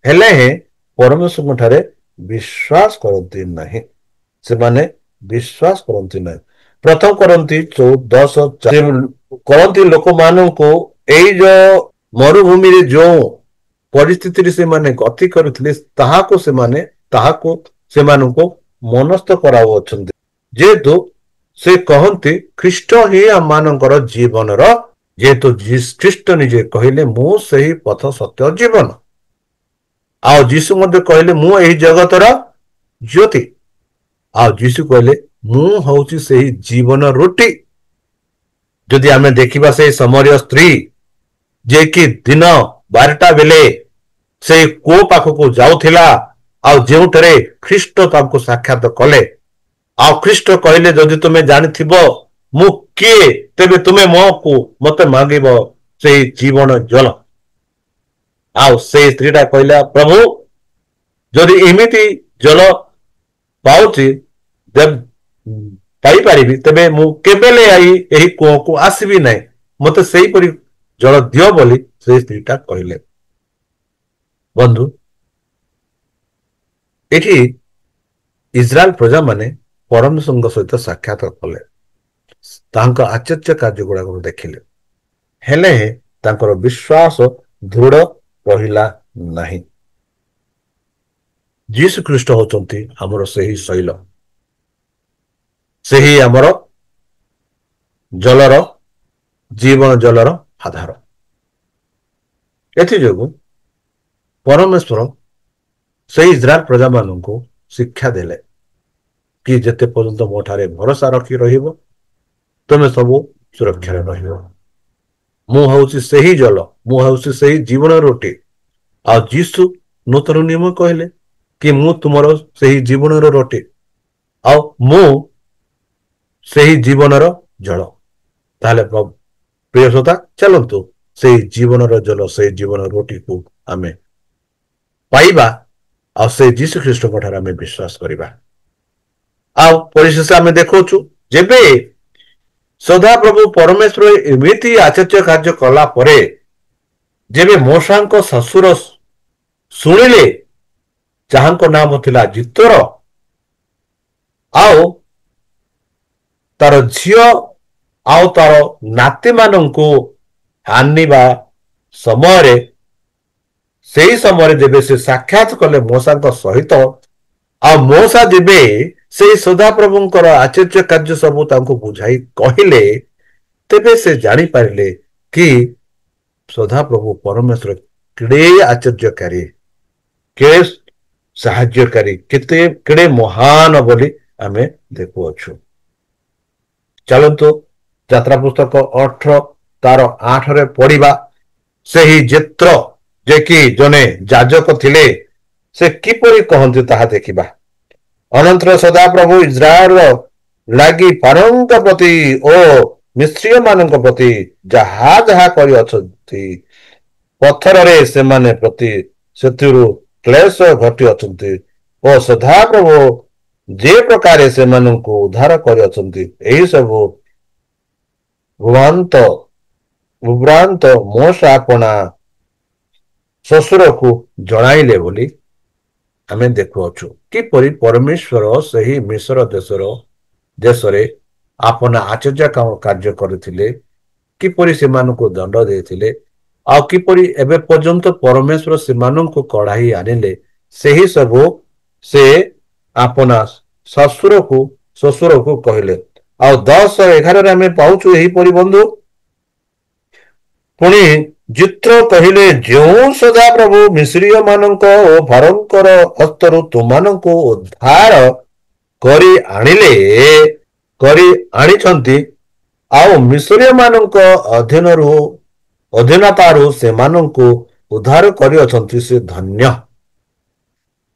S1: ହେଲେ ହିଁ ପରମେଶ୍ୱରଙ୍କ ଠାରେ ବିଶ୍ୱାସ କରନ୍ତି ନାହିଁ। ସେମାନେ ବିଶ୍ୱାସ କରନ୍ତି ନାହିଁ। ପ୍ରଥମ କରନ୍ତି 10:4 କରନ୍ତି ଲୋକମାନଙ୍କୁ ଏଇ ଯୋଉ ମରୁଭୂମିରେ ଯୋଉ ପରିସ୍ଥିତିରେ ସେମାନେ ଗତି କରୁଥିଲେ ତାହାକୁ ସେମାନଙ୍କୁ ମନସ୍ଥ କରାଉଅଛନ୍ତି। ଯେହେତୁ ସେ କହନ୍ତି ଖ୍ରୀଷ୍ଟ ହିଁ ଆମମାନଙ୍କର ଜୀବନର, ଯେହେତୁ ଖ୍ରୀଷ୍ଟ ନିଜେ କହିଲେ ମୁଁ ସେହି ପଥ ସତ୍ୟ ଜୀବନ। ଆଉ ଯୀଶୁ ମଧ୍ୟ କହିଲେ ମୁଁ ଏହି ଜଗତର ଜ୍ୟୋତି। ଆଉ ଯୀଶୁ କହିଲେ ମୁଁ ହଉଛି ସେହି ଜୀବନ ରୁଟି। ଯଦି ଆମେ ଦେଖିବା ସେଇ ସମରୀୟ ସ୍ତ୍ରୀ ଯିଏକି ଦିନ 12ଟା ବେଳେ ସେଇ କୂଅ ପାଖକୁ ଯାଉଥିଲା, ଆଉ ଯେଉଁଠାରେ ଖ୍ରୀଷ୍ଟ ତାଙ୍କୁ ସାକ୍ଷାତ କଲେ, ଆଉ ଖ୍ରୀଷ୍ଟ କହିଲେ ଯଦି ତୁମେ ଜାଣିଥିବ ମୁଁ କିଏ ତେବେ ତୁମେ ମତେ ମାଗିବ ସେଇ ଜୀବନ ଜଳ। ଆଉ ସେଇ ସ୍ତ୍ରୀଟା କହିଲା ପ୍ରଭୁ ଯଦି ଏମିତି ଜଳ ପାଉଛି ପାଇପାରିବି ତେବେ ମୁଁ କେବେଲେ ଏହି କୂଅକୁ ଆସିବି ନାହିଁ, ମତେ ସେଇପରି ଜଳ ଦିଅ ବୋଲି ସେଇ ସ୍ତ୍ରୀଟା କହିଲେ। ବନ୍ଧୁ, ଏଠି ଇସ୍ରାଏଲ ପ୍ରଜାମାନେ ପରମେଶ୍ୱରଙ୍କ ସହିତ ସାକ୍ଷାତ କଲେ, ତାଙ୍କ ଆଶ୍ଚର୍ଯ୍ୟ କାର୍ଯ୍ୟ ଗୁଡାକ ଦେଖିଲେ, ହେଲେ ତାଙ୍କର ବିଶ୍ୱାସ ଦୃଢ ରହିଲା ନାହିଁ। ଯୀଶୁ ଖ୍ରୀଷ୍ଟ ହେଉଛନ୍ତି ଆମର ସେହି ଶୈଳ, ସେହି ଆମର ଜଳର ଜୀବନ ଜଳର ଆଧାର। ଏଥିଯୋଗୁଁ ପରମେଶ୍ୱର ସେହି ଇସ୍ରାଏଲ ପ୍ରଜାମାନଙ୍କୁ ଶିକ୍ଷା ଦେଲେ କି ଯେତେ ପର୍ଯ୍ୟନ୍ତ ମୋ ଠାରେ ଭରସା ରଖି ରହିବ ତୁମେ ସବୁ ସୁରକ୍ଷାରେ ରହିବ। ମୁଁ ହଉଛି ସେହି ଜଳ, ମୁଁ ହଉଛି ସେହି ଜୀବନ ରୁଟି। ଆଉ ଯୀଶୁ ନୂତନ ନିୟମ କହିଲେ କି ମୁଁ ତୁମର ସେହି ଜୀବନର ରୁଟି, ଆଉ ମୁଁ ସେହି ଜୀବନର ଜଳ। ତାହେଲେ ପ୍ରିୟ ଶ୍ରୋତା, ଚାଲନ୍ତୁ ସେଇ ଜୀବନର ଜଳ, ସେଇ ଜୀବନ ରୁଟିକୁ ଆମେ ପାଇବା, ଆଉ ସେଇ ଯୀଶୁ ଖ୍ରୀଷ୍ଟଙ୍କ ଠାରେ ଆମେ ବିଶ୍ୱାସ କରିବା। ଆଉ ପରିଶେଷ ଆମେ ଦେଖୁଛୁ ଯେବେ ସଦାପ୍ରଭୁ ପରମେଶ୍ୱର ଏମିତି ଆଶ୍ଚର୍ଯ୍ୟ କାର୍ଯ୍ୟ କଲା ପରେ ଯେବେ ମୋଶାଙ୍କ ଶ୍ୱଶୁର ଶୁଣିଲେ, ଯାହାଙ୍କ ନାମ ଥିଲା ଜିତୋର, ଆଉ ତାର ଝିଅ ଆଉ ତାର ନାତିମାନଙ୍କୁ ଆଣିବା ସମୟରେ, ସେହି ସମୟରେ ଯେବେ ସେ ସାକ୍ଷାତ କଲେ ମୋଶାଙ୍କ ସହିତ, ଆଉ ମୋଶା ଯେବେ ସେଇ ସଦାପ୍ରଭୁଙ୍କର ଆଶ୍ଚର୍ଯ୍ୟ କାର୍ଯ୍ୟ ସବୁ ତାଙ୍କୁ ବୁଝାଇ କହିଲେ, ତେବେ ସେ ଜାଣିପାରିଲେ କି ସଦାପ୍ରଭୁ ପରମେଶ୍ୱର କେଡ଼େ ଆଶ୍ଚର୍ଯ୍ୟକାରୀ, କେଡ଼େ ସାହାଯ୍ୟକାରୀ, କେଡ଼େ ମହାନ ବୋଲି ଆମେ ଦେଖୁଅଛୁ। ଚାଲନ୍ତୁ ଯାତ୍ରା ପୁସ୍ତକ 18 ତାର 8ରେ ପଢିବା। ସେହି ଯେତ୍ର ଯେ କି ଜଣେ ଯାଜକ ଥିଲେ, ସେ କିପରି କହନ୍ତି ତାହା ଦେଖିବା। ଅନନ୍ତର ସଦାପ୍ରଭୁ ଇସ୍ରାଏଲର ଲାଗି ଫାରୋଙ୍କ ପ୍ରତି ଓ ମିସ୍ରୀୟ ମାନଙ୍କ ପ୍ରତି ଯାହା ଯାହା କରିଅଛନ୍ତି, ପଥରରେ ସେମାନେ ପ୍ରତି ସେଥିରୁ କ୍ଲେଶ ଘଟିଅଛନ୍ତି, ଓ ସଦାପ୍ରଭୁ ଯେ ପ୍ରକାରେ ସେମାନଙ୍କୁ ଉଦ୍ଧାର କରିଅଛନ୍ତି, ଏହି ସବୁ ଭ୍ରାନ୍ତ ମୋଶା ଆପଣା ଶ୍ୱଶୁରକୁ ଜଣାଇଲେ ବୋଲି ଆମେ ଦେଖୁଅଛୁ। କିପରି ପରମେଶ୍ୱର ସେହି ମିଶ୍ର ଦେଶରେ ଆପଣା ଆଶ୍ଚର୍ଯ୍ୟ କାର୍ଯ୍ୟ କରିଥିଲେ, କିପରି ସେମାନଙ୍କୁ ଦଣ୍ଡ ଦେଇଥିଲେ, ଆଉ କିପରି ଏବେ ପର୍ଯ୍ୟନ୍ତ ପରମେଶ୍ୱର ସେମାନଙ୍କୁ କଢାଇ ଆଣିଲେ, ସେହି ସବୁ ସେ ଆପଣା ଶ୍ୱଶୁରକୁ କହିଲେ। ଆଉ 10-11 ଆମେ ପାଉଛୁ ଏହିପରି ବନ୍ଧୁ, ପୁଣି ଜିତ୍ର କହିଲେ, ଯେଉଁ ସଦାପ୍ରଭୁ ମିଶ୍ରୀୟ ମାନଙ୍କ ଓ ଫାରୋଙ୍କର ହସ୍ତରୁ ତୁମମାନଙ୍କୁ ଉଦ୍ଧାର କରି ଆଣିଛନ୍ତି, ଆଉ ମିଶ୍ରୀୟ ମାନଙ୍କ ଅଧୀନତାରୁ ସେମାନଙ୍କୁ ଉଦ୍ଧାର କରିଅଛନ୍ତି, ସେ ଧନ୍ୟ।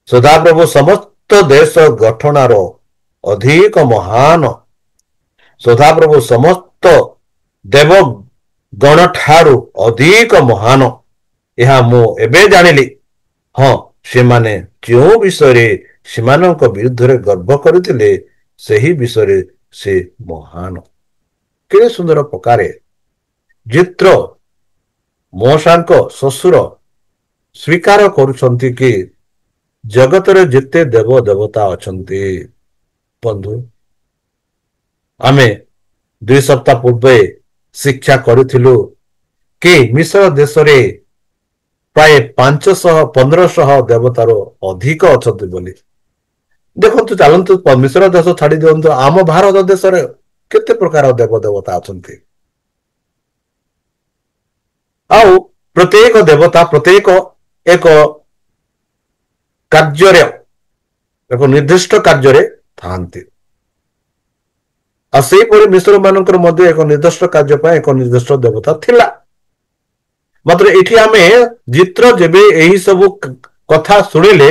S1: ସଦାପ୍ରଭୁ ସମସ୍ତ ଦେଶ ଗଠନାର ଅଧିକ ମହାନ, ସଦାପ୍ରଭୁ ସମସ୍ତ ଦେବଗଣଠାରୁ ଅଧିକ ମହାନ, ଏହା ମୁଁ ଏବେ ଜାଣିଲି। ହଁ, ସେମାନେ ଯେଉଁ ବିଷୟରେ ସେମାନଙ୍କ ବିରୁଦ୍ଧରେ ଗର୍ବ କରିଥିଲେ, ସେହି ବିଷୟରେ ସେ ମହାନ। କେତେ ସୁନ୍ଦର ପ୍ରକାରେ ଜିତ୍ର ମୋଶାଙ୍କ ଶ୍ୱଶୁର ସ୍ୱୀକାର କରୁଛନ୍ତି କି ଜଗତରେ ଯେତେ ଦେବ ଦେବତା ଅଛନ୍ତି, ବନ୍ଧୁ, ଆମେ 2 ସପ୍ତାହ ପୂର୍ବେ ଶିକ୍ଷା କରିଥିଲୁ କି ମିଶ୍ର ଦେଶରେ ପ୍ରାୟ 500-1500 ଦେବତାରୁ ଅଧିକ ଅଛନ୍ତି ବୋଲି। ଦେଖନ୍ତୁ, ଚାଲନ୍ତୁ ମିଶ୍ର ଦେଶ ଛାଡି ଦିଅନ୍ତୁ, ଆମ ଭାରତ ଦେଶରେ କେତେ ପ୍ରକାର ଦେବ ଦେବତା ଅଛନ୍ତି। ଆଉ ପ୍ରତ୍ୟେକ ଦେବତା ପ୍ରତ୍ୟେକ ଏକ କାର୍ଯ୍ୟରେ, ଏକ ନିର୍ଦ୍ଦିଷ୍ଟ କାର୍ଯ୍ୟରେ ଥାନ୍ତି। ଆଉ ସେହିପରି ମିଶ୍ର ମାନଙ୍କର ମଧ୍ୟ ଏକ ନିର୍ଦ୍ଦିଷ୍ଟ କାର୍ଯ୍ୟ ପାଇଁ ଏକ ନିର୍ଦ୍ଦିଷ୍ଟ ଦେବତା ଥିଲା। ମାତ୍ର ଏଠି ଆମେ ଜିତ୍ର ଯେବେ ଏହି ସବୁ କଥା ଶୁଣିଲେ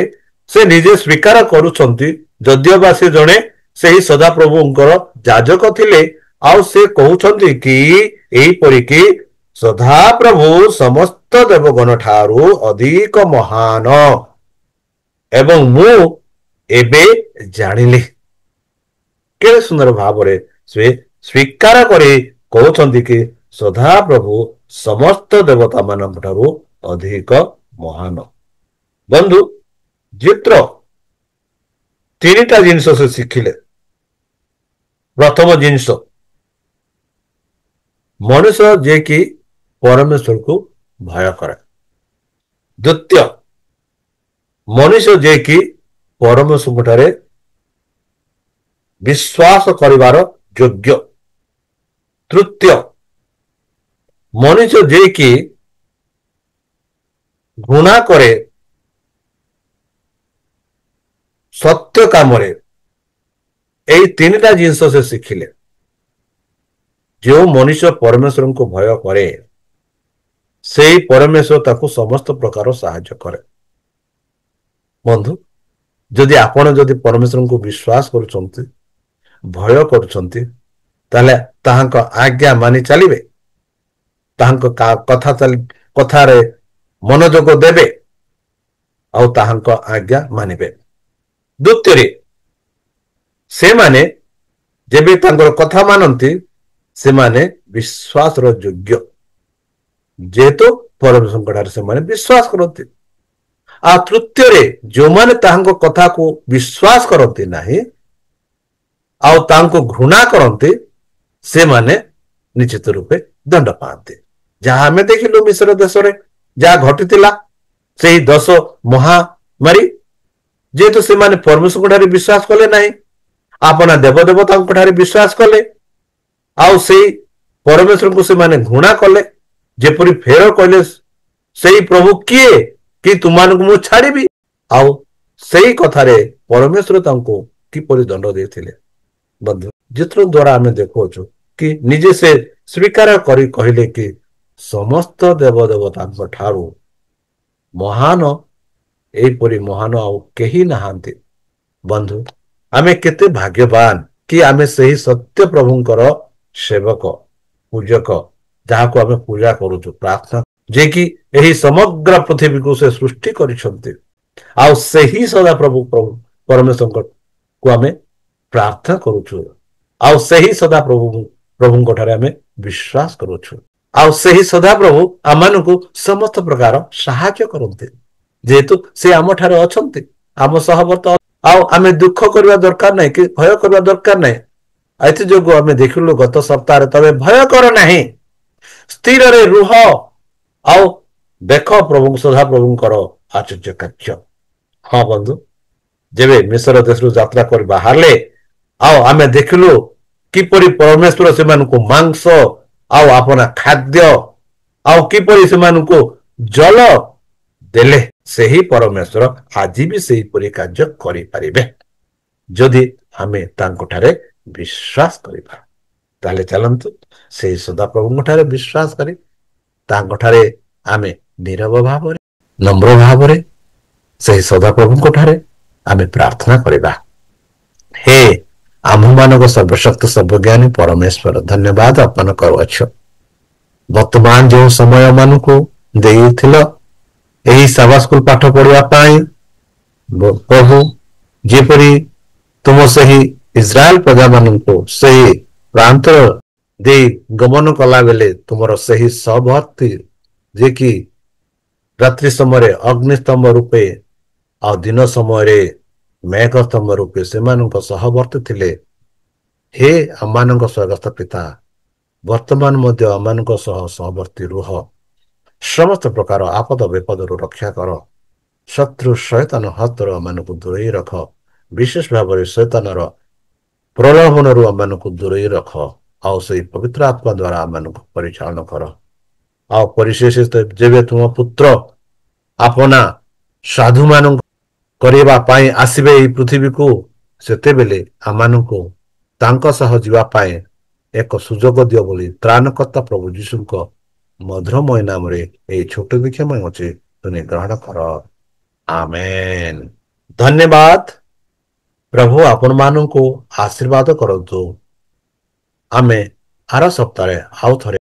S1: ସେ ନିଜେ ସ୍ୱୀକାର କରୁଛନ୍ତି, ଯଦିଓ ବା ସେ ଜଣେ ସେହି ସଦାପ୍ରଭୁଙ୍କର ଯାଜକ ଥିଲେ। ଆଉ ସେ କହୁଛନ୍ତି କି ଏହିପରିକି ସଦାପ୍ରଭୁ ସମସ୍ତ ଦେବଗଣ ଠାରୁ ଅଧିକ ମହାନ ଏବଂ ମୁଁ ଏବେ ଜାଣିଲି। କେତେ ସୁନ୍ଦର ଭାବରେ ସେ ସ୍ୱୀକାର କରି କହୁଛନ୍ତି କି ସଦାପ୍ରଭୁ ସମସ୍ତ ଦେବତା ମାନଙ୍କ ଠାରୁ ଅଧିକ ମହାନ। ବନ୍ଧୁ, ଜିତ୍ର ତିନିଟା ଜିନିଷ ସେ ଶିଖିଲେ। ପ୍ରଥମ ଜିନିଷ, ମଣିଷ ଯିଏକି ପରମେଶ୍ୱରକୁ ଭୟ କରେ। ଦ୍ୱିତୀୟ, ମଣିଷ ଯିଏକି ପରମେଶ୍ୱରଙ୍କ ଠାରେ ବିଶ୍ୱାସ କରିବାର ଯୋଗ୍ୟ। ତୃତୀୟ, ମଣିଷ ଯିଏକି ଘୃଣା କରେ ସତ୍ୟ କାମରେ। ଏଇ ତିନିଟା ଜିନିଷ ସେ ଶିଖିଲେ। ଯେଉଁ ମଣିଷ ପରମେଶ୍ୱରଙ୍କୁ ଭୟ କରେ ସେଇ ପରମେଶ୍ୱର ତାକୁ ସମସ୍ତ ପ୍ରକାର ସାହାଯ୍ୟ କରେ। ବନ୍ଧୁ, ଯଦି ଆପଣ ଯଦି ପରମେଶ୍ୱରଙ୍କୁ ବିଶ୍ୱାସ କରୁଛନ୍ତି, ଭୟ କରୁଛନ୍ତି, ତାହେଲେ ତାହାଙ୍କ ଆଜ୍ଞା ମାନି ଚାଲିବେ, ତାହାଙ୍କ କଥାରେ ମନୋଯୋଗ ଦେବେ ଆଉ ତାହାଙ୍କ ଆଜ୍ଞା ମାନିବେ। ଦ୍ୱିତୀୟରେ, ସେମାନେ ଯେବେ ତାଙ୍କର କଥା ମାନନ୍ତି ସେମାନେ ବିଶ୍ୱାସର ଯୋଗ୍ୟ, ଯେହେତୁ ପରମେଶ୍ୱରଙ୍କ ଠାରେ ସେମାନେ ବିଶ୍ୱାସ କରନ୍ତି। ଆଉ ତୃତୀୟରେ, ଯେଉଁମାନେ ତାହାଙ୍କ କଥାକୁ ବିଶ୍ୱାସ କରନ୍ତି ନାହିଁ ଆଉ ତାଙ୍କୁ ଘୃଣା କରନ୍ତି ସେମାନେ ନିଶ୍ଚିତ ରୂପେ ଦଣ୍ଡ ପାଆନ୍ତି। ଯାହା ଆମେ ଦେଖିଲୁ ମିଶ୍ର ଦେଶରେ ଯାହା ଘଟିଥିଲା, ସେହି 10 ମହାମାରୀ, ଯେହେତୁ ସେମାନେ ପରମେଶ୍ୱରଙ୍କ ଠାରେ ବିଶ୍ୱାସ କଲେ ନାହିଁ, ଆପଣା ଦେବଦେବତାଙ୍କ ଠାରେ ବିଶ୍ୱାସ କଲେ ଆଉ ସେଇ ପରମେଶ୍ୱରଙ୍କୁ ସେମାନେ ଘୃଣା କଲେ। ଯେପରି ଫେର କହିଲେ, ସେଇ ପ୍ରଭୁ କିଏ କି ତୁମମାନଙ୍କୁ ମୁଁ ଛାଡ଼ିବି। ଆଉ ସେଇ କଥାରେ ପରମେଶ୍ୱର ତାଙ୍କୁ କିପରି ଦଣ୍ଡ ଦେଇଥିଲେ। ବନ୍ଧୁ, ଚିତ୍ର ଦ୍ୱାରା ଆମେ ଦେଖୁଅଛୁ କି ନିଜେ ସେ ସ୍ୱୀକାର କରି କହିଲେ କି ସମସ୍ତ ଦେବଦେବତାଙ୍କ ଠାରୁ ମହାନ, ଏହିପରି ମହାନ ଆଉ କେହି ନାହାନ୍ତି। ବନ୍ଧୁ, ଆମେ କେତେ ଭାଗ୍ୟବାନ କି ଆମେ ସେହି ସତ୍ୟ ପ୍ରଭୁଙ୍କର ସେବକ, ପୂଜକ, ଯାହାକୁ ଆମେ ପୂଜା କରୁଛୁ, ପ୍ରାର୍ଥନା, ଯେ କି ଏହି ସମଗ୍ର ପୃଥିବୀକୁ ସେ ସୃଷ୍ଟି କରିଛନ୍ତି। ଆଉ ସେହି ସଦାପ୍ରଭୁ ପରମେଶ୍ୱରଙ୍କୁ ଆମେ ପ୍ରାର୍ଥନା କରୁଛୁ ଆଉ ସେହି ପ୍ରଭୁଙ୍କ ଠାରେ ଆମେ ବିଶ୍ୱାସ କରୁଛୁ। ଆଉ ସେହି ସଦାପ୍ରଭୁ ଆମମାନଙ୍କୁ ସମସ୍ତ ପ୍ରକାର ସାହାଯ୍ୟ କରନ୍ତି, ଯେହେତୁ ସେ ଆମ ଠାରେ ଅଛନ୍ତି, ଆମ ସହବର୍ତ୍ତ। ଆଉ ଆମେ ଦୁଃଖ କରିବା ଦରକାର ନାହିଁ କି ଭୟ କରିବା ଦରକାର ନାହିଁ। ଏଥିଯୋଗୁଁ ଆମେ ଦେଖିଲୁ ଗତ ସପ୍ତାହରେ, ତମେ ଭୟ କର ନାହିଁ, ସ୍ଥିରରେ ରୁହ ଆଉ ଦେଖ ସଦାପ୍ରଭୁଙ୍କର ଆଶ୍ଚର୍ଯ୍ୟ କାର୍ଯ୍ୟ। ହଁ ବନ୍ଧୁ, ଯେବେ ମିଶ୍ର ଦେଶରୁ ଯାତ୍ରା କରି ବାହାରିଲେ ଆଉ ଆମେ ଦେଖିଲୁ କିପରି ପରମେଶ୍ୱର ସେମାନଙ୍କୁ ମାଂସ ଆଉ ଆପଣା ଖାଦ୍ୟ ଆଉ କିପରି ସେମାନଙ୍କୁ ଜଳ ଦେଲେ, ସେହି ପରମେଶ୍ୱର ଆଜି ବି ସେହିପରି କାର୍ଯ୍ୟ କରିପାରିବେ ଯଦି ଆମେ ତାଙ୍କଠାରେ ବିଶ୍ୱାସ କରିବା। ତାହେଲେ ଚାଲନ୍ତୁ ସେହି ସଦାପ୍ରଭୁଙ୍କ ଠାରେ ବିଶ୍ୱାସ କରି ତାଙ୍କଠାରେ ଆମେ ନୀରବ ଭାବରେ, ନମ୍ର ଭାବରେ ସେହି ସଦାପ୍ରଭୁଙ୍କ ଠାରେ ଆମେ ପ୍ରାର୍ଥନା କରିବା। ହେ ଆମ୍ଭମାନଙ୍କ ସର୍ବଶକ୍ତ ସର୍ବଜ୍ଞାନୀ ପରମେଶ୍ୱର, ଧନ୍ୟବାଦ ଅର୍ପଣ କରୁଅଛୁ ବର୍ତ୍ତମାନ ଯେଉଁ ସମୟ ମାନଙ୍କୁ ଦେଇଥିଲ ଏହି ସାବା ସ୍କୁଲ ପାଠ ପଢିବା ପାଇଁ। ପ୍ରଭୁ, ଯେପରି ତୁମ ସେହି ଇସ୍ରାଏଲ ପ୍ରଜାମାନଙ୍କୁ ସେହି ପ୍ରାନ୍ତ ଦେଇ ଗମନ କଲା ବେଳେ ତୁମର ସେହି ସହଭର୍ତ୍ତି, ଯେ କି ରାତ୍ରି ସମୟରେ ଅଗ୍ନିସ୍ତମ୍ଭ ରୂପେ ଆଉ ଦିନ ସମୟରେ ମେଘ ସ୍ତମ୍ଭ ରୂପେ ସେମାନଙ୍କ ସହବର୍ତ୍ତୀ ଥିଲେ। ହେ ଆମମାନଙ୍କ ସ୍ୱର୍ଗସ୍ଥ ପିତା, ବର୍ତ୍ତମାନ ମଧ୍ୟ ଆମମାନଙ୍କ ସହ ସହବର୍ତ୍ତୀ ରୁହ। ସମସ୍ତ ପ୍ରକାର ଆପଦ ବିପଦରୁ ରକ୍ଷା କର। ଶତ୍ରୁ ଶୈତାନ ହସ୍ତରୁ ଆମମାନଙ୍କୁ ଦୂରେଇ ରଖ। ବିଶେଷ ଭାବରେ ଶୈତାନର ପ୍ରଲୋଭନରୁ ଆମମାନଙ୍କୁ ଦୂରେଇ ରଖ। ଆଉ ସେଇ ପବିତ୍ର ଆତ୍ମା ଦ୍ୱାରା ଆମମାନଙ୍କୁ ପରିଚାଳନା କର। ଆଉ ପରିଶେଷ ଯେବେ ତୁମ ପୁତ୍ର ଆପଣା ସାଧୁମାନଙ୍କୁ କରିବା ପାଇଁ ଆସିବେ ଏହି ପୃଥିବୀକୁ, ସେତେବେଳେ ଆମମାନଙ୍କୁ ତାଙ୍କ ସହ ଯିବା ପାଇଁ ଏକ ସୁଯୋଗ ଦିଅ ବୋଲି ତ୍ରାଣକର୍ତ୍ତା ପ୍ରଭୁ ଯୀଶୁଙ୍କ ମଧୁରମୟ ନାମରେ ଏହି ଛୋଟ ବିକ୍ଷମ ଅଛି ତୁମେ ଗ୍ରହଣ କର। ଆମେନ୍। ଧନ୍ୟବାଦ। ପ୍ରଭୁ ଆପଣମାନଙ୍କୁ ଆଶୀର୍ବାଦ କରନ୍ତୁ। ଆମେ ଆର ସପ୍ତାହରେ ଆଉ ଥରେ